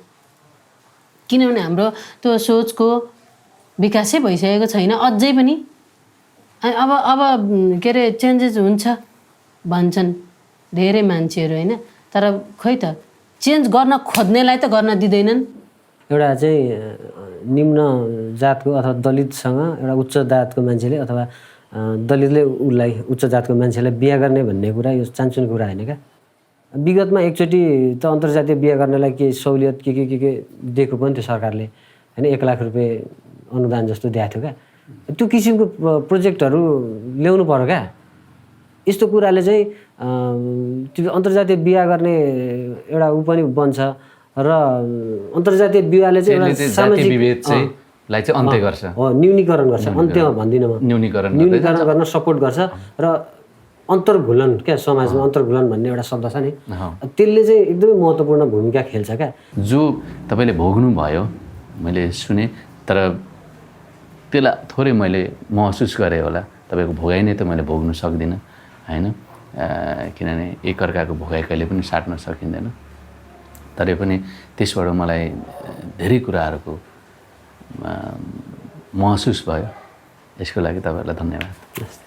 किनभने हाम्रो त्यो सोचको विकासै भइसकेको छैन अझै पनि अब के अरे चेन्जेस हुन्छ भन्छन् धेरै मान्छेहरू होइन तर खै त चेन्ज गर्न खोज्नेलाई त गर्न दिँदैनन् एउटा चाहिँ निम्न जातको अथवा दलितसँग एउटा उच्च जातको मान्छेले अथवा दलितले उसलाई उच्च जातको मान्छेलाई बिहा गर्ने भन्ने कुरा यो चान्चुने कुरा होइन क्या विगतमा एकचोटि त अन्तर्जातीय बिहा गर्नलाई के सहुलियत के दिएको पनि थियो सरकारले होइन 1 लाख रुपियाँ अनुदान जस्तो दिएको थियो क्या त्यो किसिमको प्रोजेक्टहरू ल्याउनु पर्यो क्या यस्तो कुराले चाहिँ त्यो अन्तर्जातीय बिहा गर्ने एउटा ऊ पनि बन्छ र अन्तर्जातीय बिहाले चाहिँ एउटा सामाजिक विभेद चाहिँ लाई चाहिँ अन्त्य गर्छ हो न्यूनीकरण गर्छ अन्त्यमा भन्दिनँ म न्यूनीकरण गर्न सपोर्ट गर्छ र अन्तर्घुलन क्या समाजमा अन्तर्घुलन भन्ने एउटा शब्द छ नि त्यसले चाहिँ एकदमै महत्त्वपूर्ण भूमिका खेल्छ क्या जो तपाईँले भोग्नु भयो मैले सुने तर त्यसलाई थोरै मैले महसुस गरेँ होला तपाईँको भोगाइ नै त मैले भोग्नु सक्दिनँ होइन किनभने एकअर्काको भोगाइ कहिले पनि साट्न सकिँदैन तरै पनि त्यसबाट मलाई धेरै कुराहरूको महसुस भयो यसको लागि तपाईँहरूलाई धन्यवाद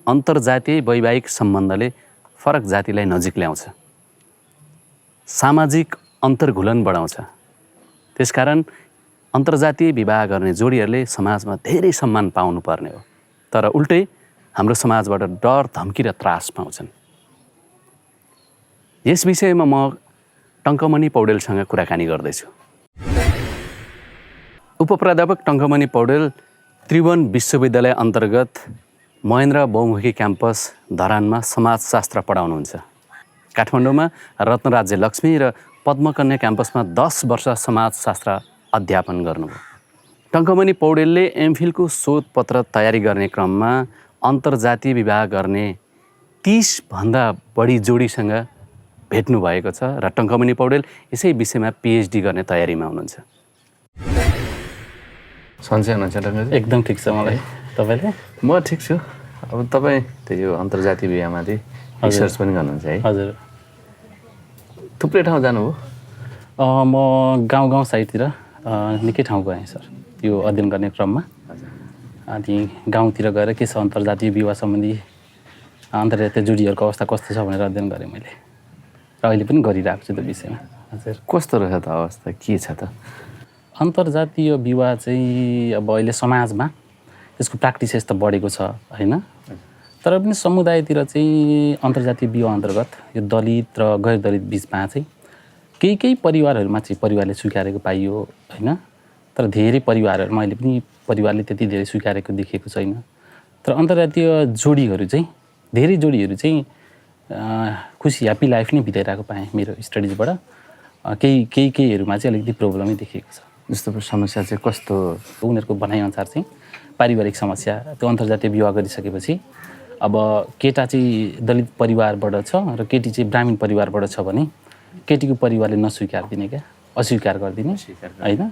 अन्तर्जातीय वैवाहिक सम्बन्धले फरक जातिलाई नजिक ल्याउँछ सामाजिक अन्तर्घुलन बढाउँछ त्यसकारण अन्तर्जातीय विवाह गर्ने जोडीहरूले समाजमा धेरै सम्मान पाउनुपर्ने हो तर उल्टै हाम्रो समाजबाट डर धम्की र त्रास पाउँछन् यस विषयमा म टङ्कमणि पौडेलसँग कुराकानी गर्दैछु उपप्राध्यापक टङ्कमणि पौडेल त्रिभुवन विश्वविद्यालय अन्तर्गत महेन्द्र बहुमुखी क्याम्पस धरानमा समाजशास्त्र पढाउनुहुन्छ काठमाडौँमा रत्नराज्य लक्ष्मी र पद्मकन्या क्याम्पसमा 10 वर्ष समाजशास्त्र अध्यापन गर्नुभयो टङ्कमणि पौडेलले एमफिलको शोधपत्र तयारी गर्ने क्रममा अन्तर्जातीय विवाह गर्ने 30भन्दा बढी जोडीसँग भेट्नु भएको छ र टङ्कमणि पौडेल यसै विषयमा पिएचडी गर्ने तयारीमा हुनुहुन्छ सन्चै हुनुहुन्छ टङ्कजी एकदम ठिक छ मलाई तपाईँले म ठिक छु अब तपाईँ त्यो अन्तर्जातीय बिहामाथि रिसर्च पनि गर्नुहुन्छ है हजुर थुप्रै ठाउँ जानुभयो म गाउँ साइडतिर निकै ठाउँ गएँ सर यो अध्ययन गर्ने क्रममा अनि गाउँतिर गएर के छ अन्तर्जातीय विवाह सम्बन्धी अन्तर्जातीय जोडीहरूको अवस्था कस्तो छ भनेर अध्ययन गरेँ मैले र अहिले पनि गरिरहेको छु त्यो विषयमा हजुर कस्तो रहेछ त अवस्था के छ त अन्तर्जातीय विवाह चाहिँ अब अहिले समाजमा त्यसको प्र्याक्टिसेस त बढेको छ होइन तर पनि समुदायतिर चाहिँ अन्तर्जातीय विवाह अन्तर्गत यो दलित र गैर दलित बिचमा चाहिँ केही परिवारहरूमा चाहिँ परिवारले स्वीकारेको पाइयो होइन तर धेरै परिवारहरूमा अहिले पनि परिवारले त्यति धेरै स्वीकारेको देखेको छैन तर अन्तर्जातीय जोडीहरू चाहिँ धेरै जोडीहरू चाहिँ खुसी ह्याप्पी लाइफ नै बिताइरहेको पाएँ मेरो स्टडिजबाट केहीहरूमा चाहिँ अलिकति प्रब्लमै देखेको छ जस्तो समस्या चाहिँ कस्तो उनीहरूको भनाइअनुसार चाहिँ पारिवारिक समस्या त्यो अन्तर्जातीय विवाह गरिसकेपछि अब केटा चाहिँ दलित परिवारबाट छ र केटी चाहिँ ब्राह्मण परिवारबाट छ भने केटीको परिवारले नस्वीकार दिने क्या अस्वीकार गरिदिने होइन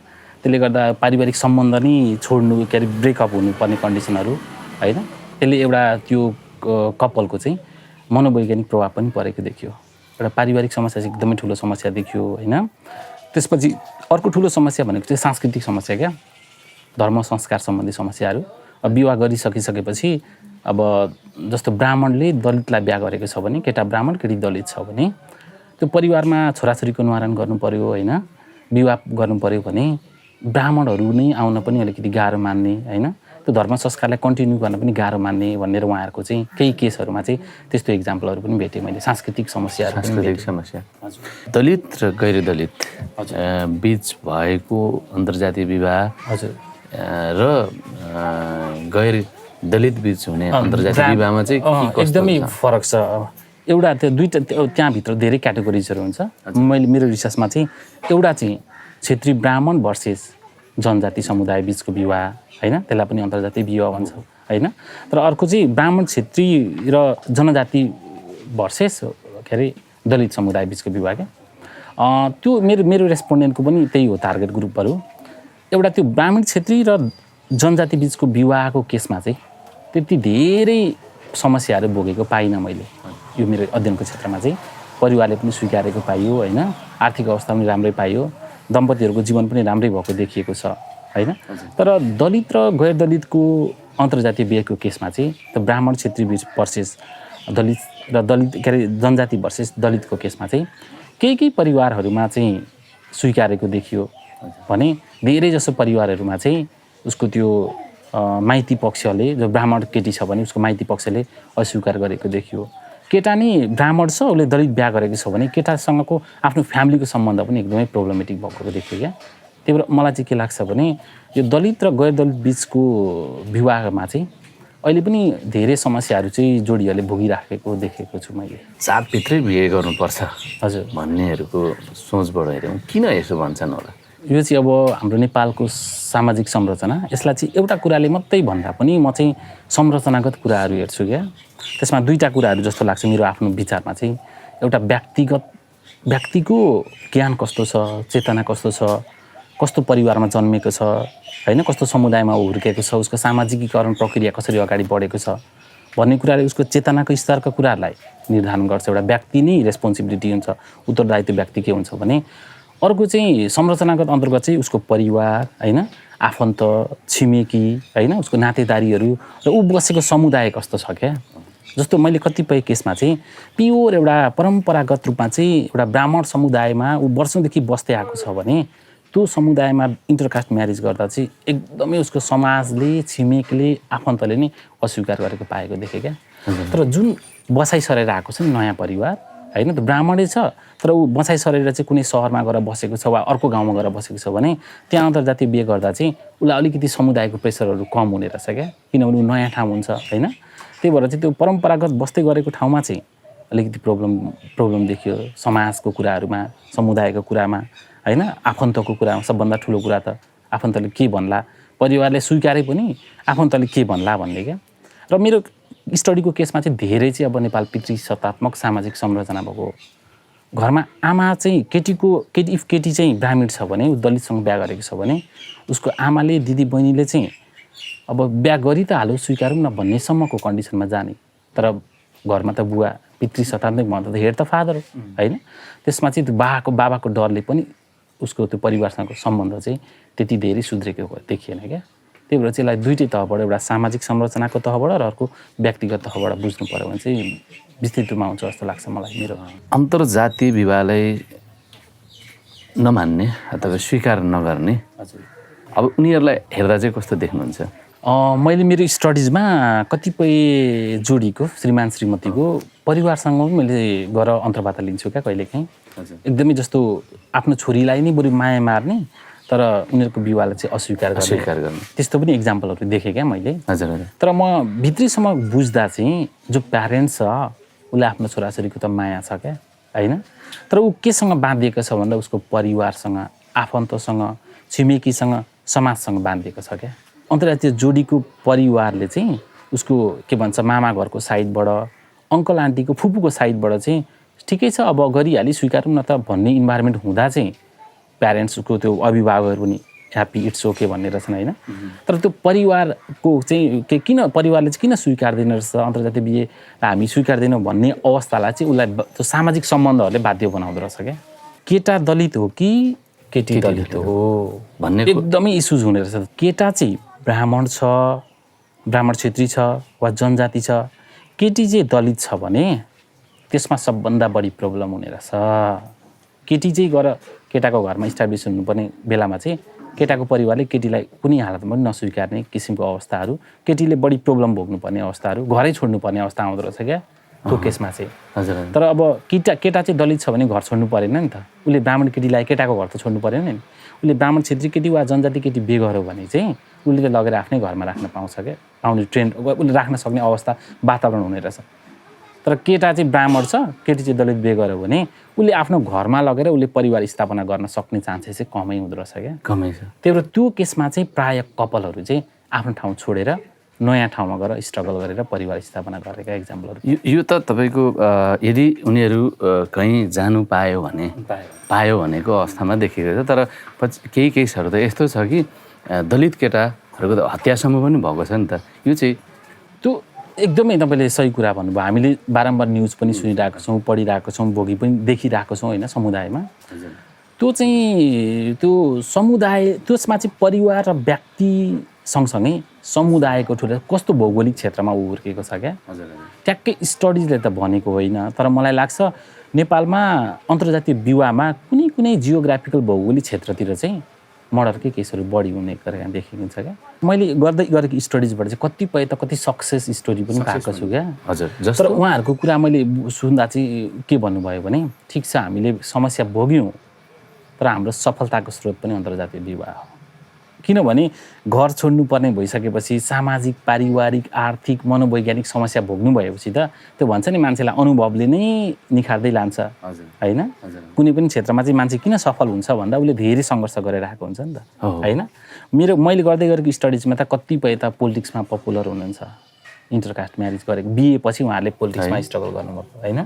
त्यसले गर्दा पारिवारिक सम्बन्ध नै छोड्नु के अरे ब्रेकअप हुनुपर्ने कन्डिसनहरू होइन त्यसले एउटा त्यो कपलको चाहिँ मनोवैज्ञानिक प्रभाव पनि परेको देखियो एउटा पारिवारिक समस्या चाहिँ एकदमै ठुलो समस्या देखियो होइन त्यसपछि अर्को ठुलो समस्या भनेको चाहिँ सांस्कृतिक समस्या क्या धर्म संस्कार सम्बन्धी समस्याहरू अब विवाह गरिसकिसकेपछि अब जस्तो ब्राह्मणले दलितलाई बिहा गरेको छ भने केटा ब्राह्मण केटी दलित छ भने त्यो परिवारमा छोराछोरीको निवारण गर्नु पर्यो होइन विवाह गर्नु पर्यो भने ब्राह्मणहरू नै आउन पनि अलिकति गाह्रो मान्ने होइन त्यो धर्म संस्कारलाई कन्टिन्यू गर्न पनि गाह्रो मान्ने भनेर उहाँहरूको चाहिँ केही केसहरूमा चाहिँ त्यस्तो इक्जाम्पलहरू पनि भेटेँ मैले सांस्कृतिक समस्या दलित र गैर दलित बिच भएको अन्तर्जातीय विवाह हजुर र गैर दलित बीच हुने अन्तर्जातीय विवाहमा चाहिँ के कस्तो एकदमै हुन्छ? फरक छ। एउटा त्यो दुईवटा त्यहाँभित्र धेरै क्याटेगोरिजहरू हुन्छ। मेरो रिसर्चमा चाहिँ एउटा चाहिँ क्षेत्री ब्राह्मण भर्सेस जनजाति समुदाय बिचको विवाह होइन, त्यसलाई पनि अन्तर्जातीय विवाह भन्छ होइन। तर अर्को चाहिँ ब्राह्मण क्षेत्री र जनजाति भर्सेस के अरे दलित समुदाय बिचको विवाह क्या। त्यो मेरो रेस्पोन्डेन्टको पनि त्यही हो टार्गेट ग्रुपहरू। एउटा त्यो ब्राह्मण क्षेत्री र जनजाति बिचको विवाहको केसमा चाहिँ त्यति धेरै समस्याहरू भोगेको पाइनँ मैले। यो मेरो अध्ययनको क्षेत्रमा चाहिँ परिवारले पनि स्वीकारेको पाइयो होइन, आर्थिक अवस्था पनि राम्रै पाइयो, दम्पतिहरूको जीवन पनि राम्रै भएको देखिएको छ होइन। तर दलित र गैर दलितको अन्तर्जातीय बिहेको केसमा चाहिँ त ब्राह्मण क्षेत्री बिच भर्सेस दलित र दलित के अरे जनजाति भर्सेस दलितको केसमा चाहिँ केही परिवारहरूमा चाहिँ स्वीकारेको देखियो भने धेरै जसो परिवारहरूमा चाहिँ उसको त्यो माइती पक्षले, जो ब्राह्मण केटी छ भने उसको माइती पक्षले अस्वीकार गरेको देखियो। केटा नि ब्राह्मण छ, उसले दलित बिहा गरेको छ भने केटासँगको आफ्नो फ्यामिलीको सम्बन्ध पनि एकदमै प्रब्लमेटिक भएको देखियो क्या। त्यही भएर मलाई चाहिँ के लाग्छ भने यो दलित र गैर दलित बिचको विवाहमा चाहिँ अहिले पनि धेरै समस्याहरू चाहिँ जोडीहरूले भोगिराखेको देखेको छु मैले। जातभित्रै बिहे गर्नुपर्छ हजुर भन्नेहरूको सोचबाट हेऱ्यौँ किन यसो भन्छन् होला? यो चाहिँ अब हाम्रो नेपालको सामाजिक संरचना, यसलाई चाहिँ एउटा कुराले मात्रै भन्दा पनि म चाहिँ संरचनागत कुराहरू हेर्छु क्या। त्यसमा दुईवटा कुराहरू जस्तो लाग्छ मेरो आफ्नो विचारमा चाहिँ। एउटा व्यक्तिको ज्ञान कस्तो छ, चेतना कस्तो छ, कस्तो परिवारमा जन्मेको छ होइन, कस्तो समुदायमा हुर्केको छ, उसको सामाजिकीकरण प्रक्रिया कसरी अगाडि बढेको छ भन्ने कुराले उसको चेतनाको स्तरका कुराहरूलाई निर्धारण गर्छ। एउटा व्यक्ति नै रेस्पोन्सिबिलिटी हुन्छ, उत्तरदायित्व व्यक्ति के हुन्छ भने। अर्को चाहिँ संरचनागत अन्तर्गत चाहिँ उसको परिवार होइन, आफन्त, छिमेकी होइन, उसको नातेदारीहरू र ऊ बसेको समुदाय कस्तो छ क्या। जस्तो मैले कतिपय केसमा चाहिँ प्योर एउटा परम्परागत रूपमा चाहिँ एउटा ब्राह्मण समुदायमा ऊ वर्षौँदेखि बस्दै आएको छ भने त्यो समुदायमा इन्टरकास्ट म्यारिज गर्दा चाहिँ एकदमै उसको समाजले, छिमेकले, आफन्तले नै अस्वीकार गरेको पाएको देखेँ क्या। तर जुन बसाइ सरेर आएको छ नि नयाँ परिवार होइन, त ब्राह्मणै छ तर ऊ बसाइ सरेर चाहिँ कुनै सहरमा गएर बसेको छ वा अर्को गाउँमा गएर बसेको छ भने त्यहाँ अन्तर्जातीय बिहे गर्दा चाहिँ उसलाई अलिकति समुदायको प्रेसरहरू कम हुने रहेछ क्या। किनभने ऊ नयाँ ठाउँ हुन्छ होइन। त्यही भएर चाहिँ त्यो परम्परागत बस्दै गरेको ठाउँमा चाहिँ अलिकति प्रब्लम देखियो समाजको कुराहरूमा, समुदायको कुरामा होइन, आफन्तको कुरामा। सबभन्दा ठुलो कुरा त आफन्तले के भन्ला, परिवारले स्वीकारे पनि आफन्तले के भन्ला भन्ने क्या। र मेरो स्टडीको केसमा चाहिँ धेरै चाहिँ अब नेपाल पितृसत्तात्मक सामाजिक संरचना भएको घरमा आमा चाहिँ केटी चाहिँ ब्राह्मण छ भने, ऊ दलितसँग बिहा गरेको छ भने उसको आमाले, दिदी बहिनीले चाहिँ अब बिहा गरी त हालो, स्वीकारौँ न भन्नेसम्मको कन्डिसनमा जाने। तर घरमा त बुवा पितृसत्तात्मक भन्दा त हेड त फादर हो होइन। त्यसमा चाहिँ त्यो बाबाको डरले पनि उसको त्यो परिवारसँगको सम्बन्ध चाहिँ त्यति धेरै सुध्रेको देखिएन क्या। त्यही भएर चाहिँ यसलाई दुइटै तहबाट, एउटा सामाजिक संरचनाको तहबाट र अर्को व्यक्तिगत तहबाट बुझ्नु पऱ्यो भने चाहिँ विस्तृत रूपमा हुन्छ जस्तो लाग्छ मलाई। मेरो अन्तर्जातीय विवाहलाई नमान्ने अथवा स्वीकार नगर्ने अब उनीहरूलाई हेर्दा चाहिँ कस्तो देख्नुहुन्छ? मैले मेरो स्टडिजमा कतिपय जोडीको, श्रीमान श्रीमतीको परिवारसँग पनि मैले गएर अन्तर्वार्ता लिन्छु क्या कहिलेकाहीँ। एकदमै जस्तो आफ्नो छोरीलाई नै बरु माया मार्ने तर उनीहरूको विवाहलाई चाहिँ अस्वीकार गर्ने त्यस्तो पनि इक्जाम्पलहरू देखेँ क्या मैले। हजुर। तर म भित्रीसम्म बुझ्दा चाहिँ जो प्यारेन्ट्स छ उसले आफ्नो छोराछोरीको त माया छ क्या होइन। तर ऊ केसँग बाँधिएको छ भन्दा उसको परिवारसँग, आफन्तसँग, छिमेकीसँग, समाजसँग बाँधिएको छ क्या। अन्तर्जातीय जोडीको परिवारले चाहिँ उसको के भन्छ मामा घरको साइडबाट, अङ्कल आन्टीको, फुपूको साइडबाट चाहिँ ठिकै छ अब गरिहाली, स्वीकारौँ न त भन्ने इन्भाइरोमेन्ट हुँदा चाहिँ प्यारेन्ट्सको त्यो अभिभावकहरू पनि ह्याप्पी, इट्स ओके भन्ने रहेछन् होइन। तर त्यो परिवारको चाहिँ किन परिवारले चाहिँ किन स्वीकार्दैन रहेछ अन्तर्जातीय बिहे हामी स्वीकार्दैनौँ भन्ने अवस्थालाई चाहिँ उसलाई त्यो सामाजिक सम्बन्धहरूले बाध्य बनाउँदो रहेछ क्या। केटा दलित हो कि केटी दलित हो भन्ने एकदमै इस्युज हुने रहेछ। केटा चाहिँ ब्राह्मण छ, ब्राह्मण क्षेत्री छ वा जनजाति छ, केटी चाहिँ दलित छ भने त्यसमा सबभन्दा बढी प्रब्लम हुने रहेछ। केटी चाहिँ गएर केटाको घरमा इस्टाब्लिस हुनुपर्ने बेलामा चाहिँ केटाको परिवारले केटीलाई कुनै हालतमा पनि नस्वीकार्ने किसिमको अवस्थाहरू, केटीले बढी प्रब्लम भोग्नुपर्ने अवस्थाहरू, घरै छोड्नुपर्ने अवस्था आउँदो रहेछ क्या। त्यो केसमा चाहिँ। हजुर तर अब केटा चाहिँ दलित छ भने घर छोड्नु परेन नि त। उसले ब्राह्मण केटीलाई केटाको घर त छोड्नु परेन नि। उसले ब्राह्मण क्षेत्रीय केटी वा जनजाति केटी बिहे गर्यो भने चाहिँ उसले त लगेर आफ्नै घरमा राख्न पाउँछ क्या, पाउने ट्रेन्ड उसले राख्न सक्ने अवस्था वातावरण हुने रहेछ। तर केटा चाहिँ ब्राह्मण छ, केटी चाहिँ दलित बिहे गर्यो भने उसले आफ्नो घरमा लगेर उसले परिवार स्थापना गर्न सक्ने चान्सेस चाहिँ कमै हुँदो रहेछ क्या, कमै छ। त्यही भएर त्यो केसमा चाहिँ प्रायः कपालहरू चाहिँ आफ्नो ठाउँ छोडेर नयाँ ठाउँमा गएर स्ट्रगल गरेर परिवार स्थापना गरेका इक्जाम्पलहरू। यो त तपाईँको यदि उनीहरू कहीँ जानु पायो भनेको अवस्थामा देखिएको छ। तर केही केसहरू त यस्तो छ कि दलित केटाहरूको त हत्यासम्म पनि भएको छ नि त। यो चाहिँ त्यो एकदमै तपाईँले सही कुरा भन्नुभयो। हामीले बारम्बार न्युज पनि सुनिरहेको छौँ, पढिरहेको छौँ, भोगी पनि देखिरहेको छौँ होइन समुदायमा। त्यो चाहिँ त्यो समुदाय त्यसमा चाहिँ परिवार र व्यक्ति सँगसँगै समुदायको ठुलो कस्तो भौगोलिक क्षेत्रमा ऊ हुर्केको छ क्या, ट्याक्कै स्टडिजले त भनेको होइन। तर मलाई लाग्छ नेपालमा अन्तर्जातीय विवाहमा कुनै जियोग्राफिकल भौगोलिक क्षेत्रतिर चाहिँ मर्डरकै केसहरू बढी हुने गरेर देखेको छ क्या। मैले गर्दै गरेको स्टडिजबाट चाहिँ कतिपय त कति सक्सेस स्टोरी पनि पाएको छु क्या। हजुर। तर उहाँहरूको कुरा मैले सुन्दा चाहिँ के भन्नुभयो भने ठिक छ हामीले समस्या भोग्यौँ तर हाम्रो सफलताको स्रोत पनि अन्तर्जातीय विवाह हो। किनभने घर छोड्नु पर्ने भइसकेपछि सामाजिक, पारिवारिक, आर्थिक, मनोवैज्ञानिक समस्या भोग्नु भएपछि त त्यो भन्छ नि मान्छेलाई अनुभवले नै निखार्दै लान्छ होइन। कुनै पनि क्षेत्रमा चाहिँ मान्छे किन सफल हुन्छ भन्दा उसले धेरै सङ्घर्ष गरेर आएको हुन्छ नि त होइन। मैले गर्दै गरेको स्टडिजमा त कतिपय त पोलिटिक्समा पपुलर हुनुहुन्छ, इन्टरकास्ट म्यारिज गरेको, बिए पछि उहाँहरूले पोलिटिक्समा स्ट्रगल गर्नुभएको होइन।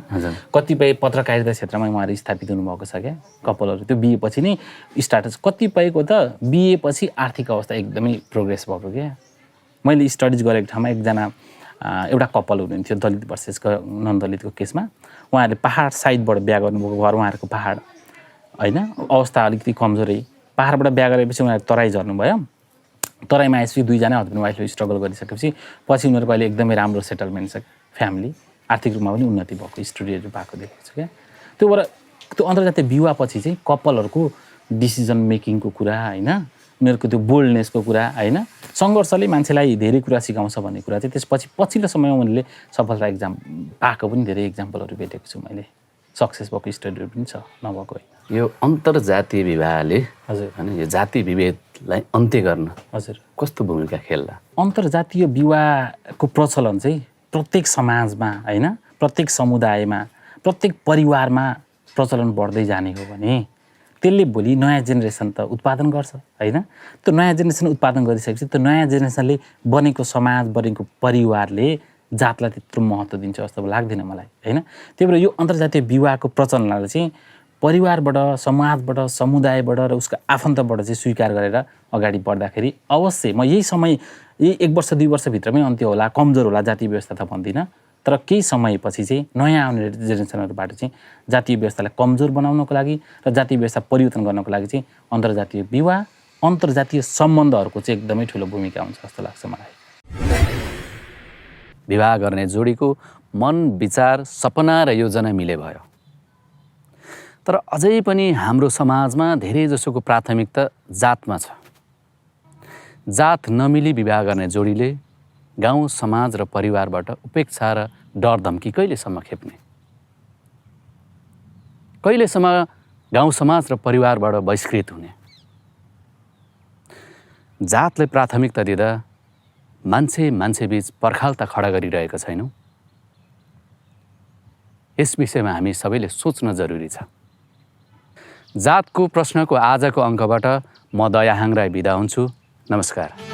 कतिपय पत्रकारिता क्षेत्रमा उहाँहरू स्थापित हुनुभएको छ क्या कपालहरू, त्यो बिए पछि नै स्टार्ट। कतिपयको त बिए पछि आर्थिक अवस्था एकदमै प्रोग्रेस भएको क्या। मैले स्टडिज गरेको ठाउँमा एकजना एउटा कपाल हुनुहुन्थ्यो दलित भर्सेस नन दलितको केसमा। उहाँहरूले पहाड साइडबाट बिहा गर्नुभएको, घर उहाँहरूको पहाड होइन, अवस्था अलिकति कमजोरै। पहाडबाट बिहा गरेपछि उनीहरू तराई झर्नुभयो। तराईमा आएपछि दुईजना हस्बेन्ड वाइफले स्ट्रगल गरिसकेपछि पछि उनीहरूको अहिले एकदमै राम्रो सेटलमेन्ट छ, फ्यामिली आर्थिक रूपमा पनि उन्नति भएको स्टोरीहरू भएको देखेको छ क्या। त्यो भएर त्यो अन्तर्जातीय विवाहपछि चाहिँ कपालहरूको डिसिजन मेकिङको कुरा होइन, उनीहरूको त्यो बोल्डनेसको कुरा होइन, सङ्घर्षले मान्छेलाई धेरै कुरा सिकाउँछ भन्ने कुरा चाहिँ त्यसपछि पछिल्लो समयमा उनीहरूले सफलता पाएको पनि धेरै इक्जाम्पलहरू भेटेको छु मैले। सक्सेस भएको स्टोरीहरू पनि छ, नभएको होइन। यो अन्तर्जातीय विवाहले हजुर होइन यो जाति विभेदलाई अन्त्य गर्न हजुर कस्तो भूमिका खेल्ला? अन्तर्जातीय विवाहको प्रचलन चाहिँ प्रत्येक समाजमा होइन, प्रत्येक समुदायमा, प्रत्येक परिवारमा प्रचलन बढ्दै जाने हो भने त्यसले भोलि नयाँ जेनेरेसन त उत्पादन गर्छ होइन। त्यो नयाँ जेनेरेसन उत्पादन गरिसकेपछि त्यो नयाँ जेनेरेसनले बनेको समाज, बनेको परिवारले जातलाई त्यत्रो महत्त्व दिन्छ जस्तो लाग्दैन मलाई होइन। त्यही भएर यो अन्तर्जातीय विवाहको प्रचलनलाई चाहिँ परिवारबाट, समाजबाट, समुदायबाट र उसको आफन्तबाट चाहिँ स्वीकार गरेर अगाडि बढ्दाखेरि अवश्य म यही 1 वर्ष 2 वर्षभित्रमै अन्त्य होला, कमजोर होला जातीय व्यवस्था त भन्दिनँ। तर केही समयपछि चाहिँ नयाँ आउने जेनेरेसनहरूबाट चाहिँ जातीय व्यवस्थालाई कमजोर बनाउनको लागि र जातीय व्यवस्था परिवर्तन गर्नको लागि चाहिँ अन्तर्जातीय विवाह, अन्तर्जातीय सम्बन्धहरूको चाहिँ एकदमै ठुलो भूमिका हुन्छ जस्तो लाग्छ मलाई। विवाह गर्ने जोडीको मन, विचार, सपना र योजना मिले भयो। तर अझै पनि हाम्रो समाजमा धेरै जसोको प्राथमिकता जातमा छ। जात नमिली विवाह गर्ने जोडीले गाउँ, समाज र परिवारबाट उपेक्षा र डर धम्की कहिलेसम्म खेप्ने? कहिलेसम्म गाउँ समाज र परिवारबाट बहिष्कृत हुने? जातलाई प्राथमिकता दिँदा मान्छेबीच पर्खालता खडा गरिरहेका छैनौँ। यस विषयमा हामी सबैले सोच्न जरुरी छ। जातको प्रश्नको आजको अङ्कबाट म दयाहाङ राई बिदा हुन्छु। नमस्कार।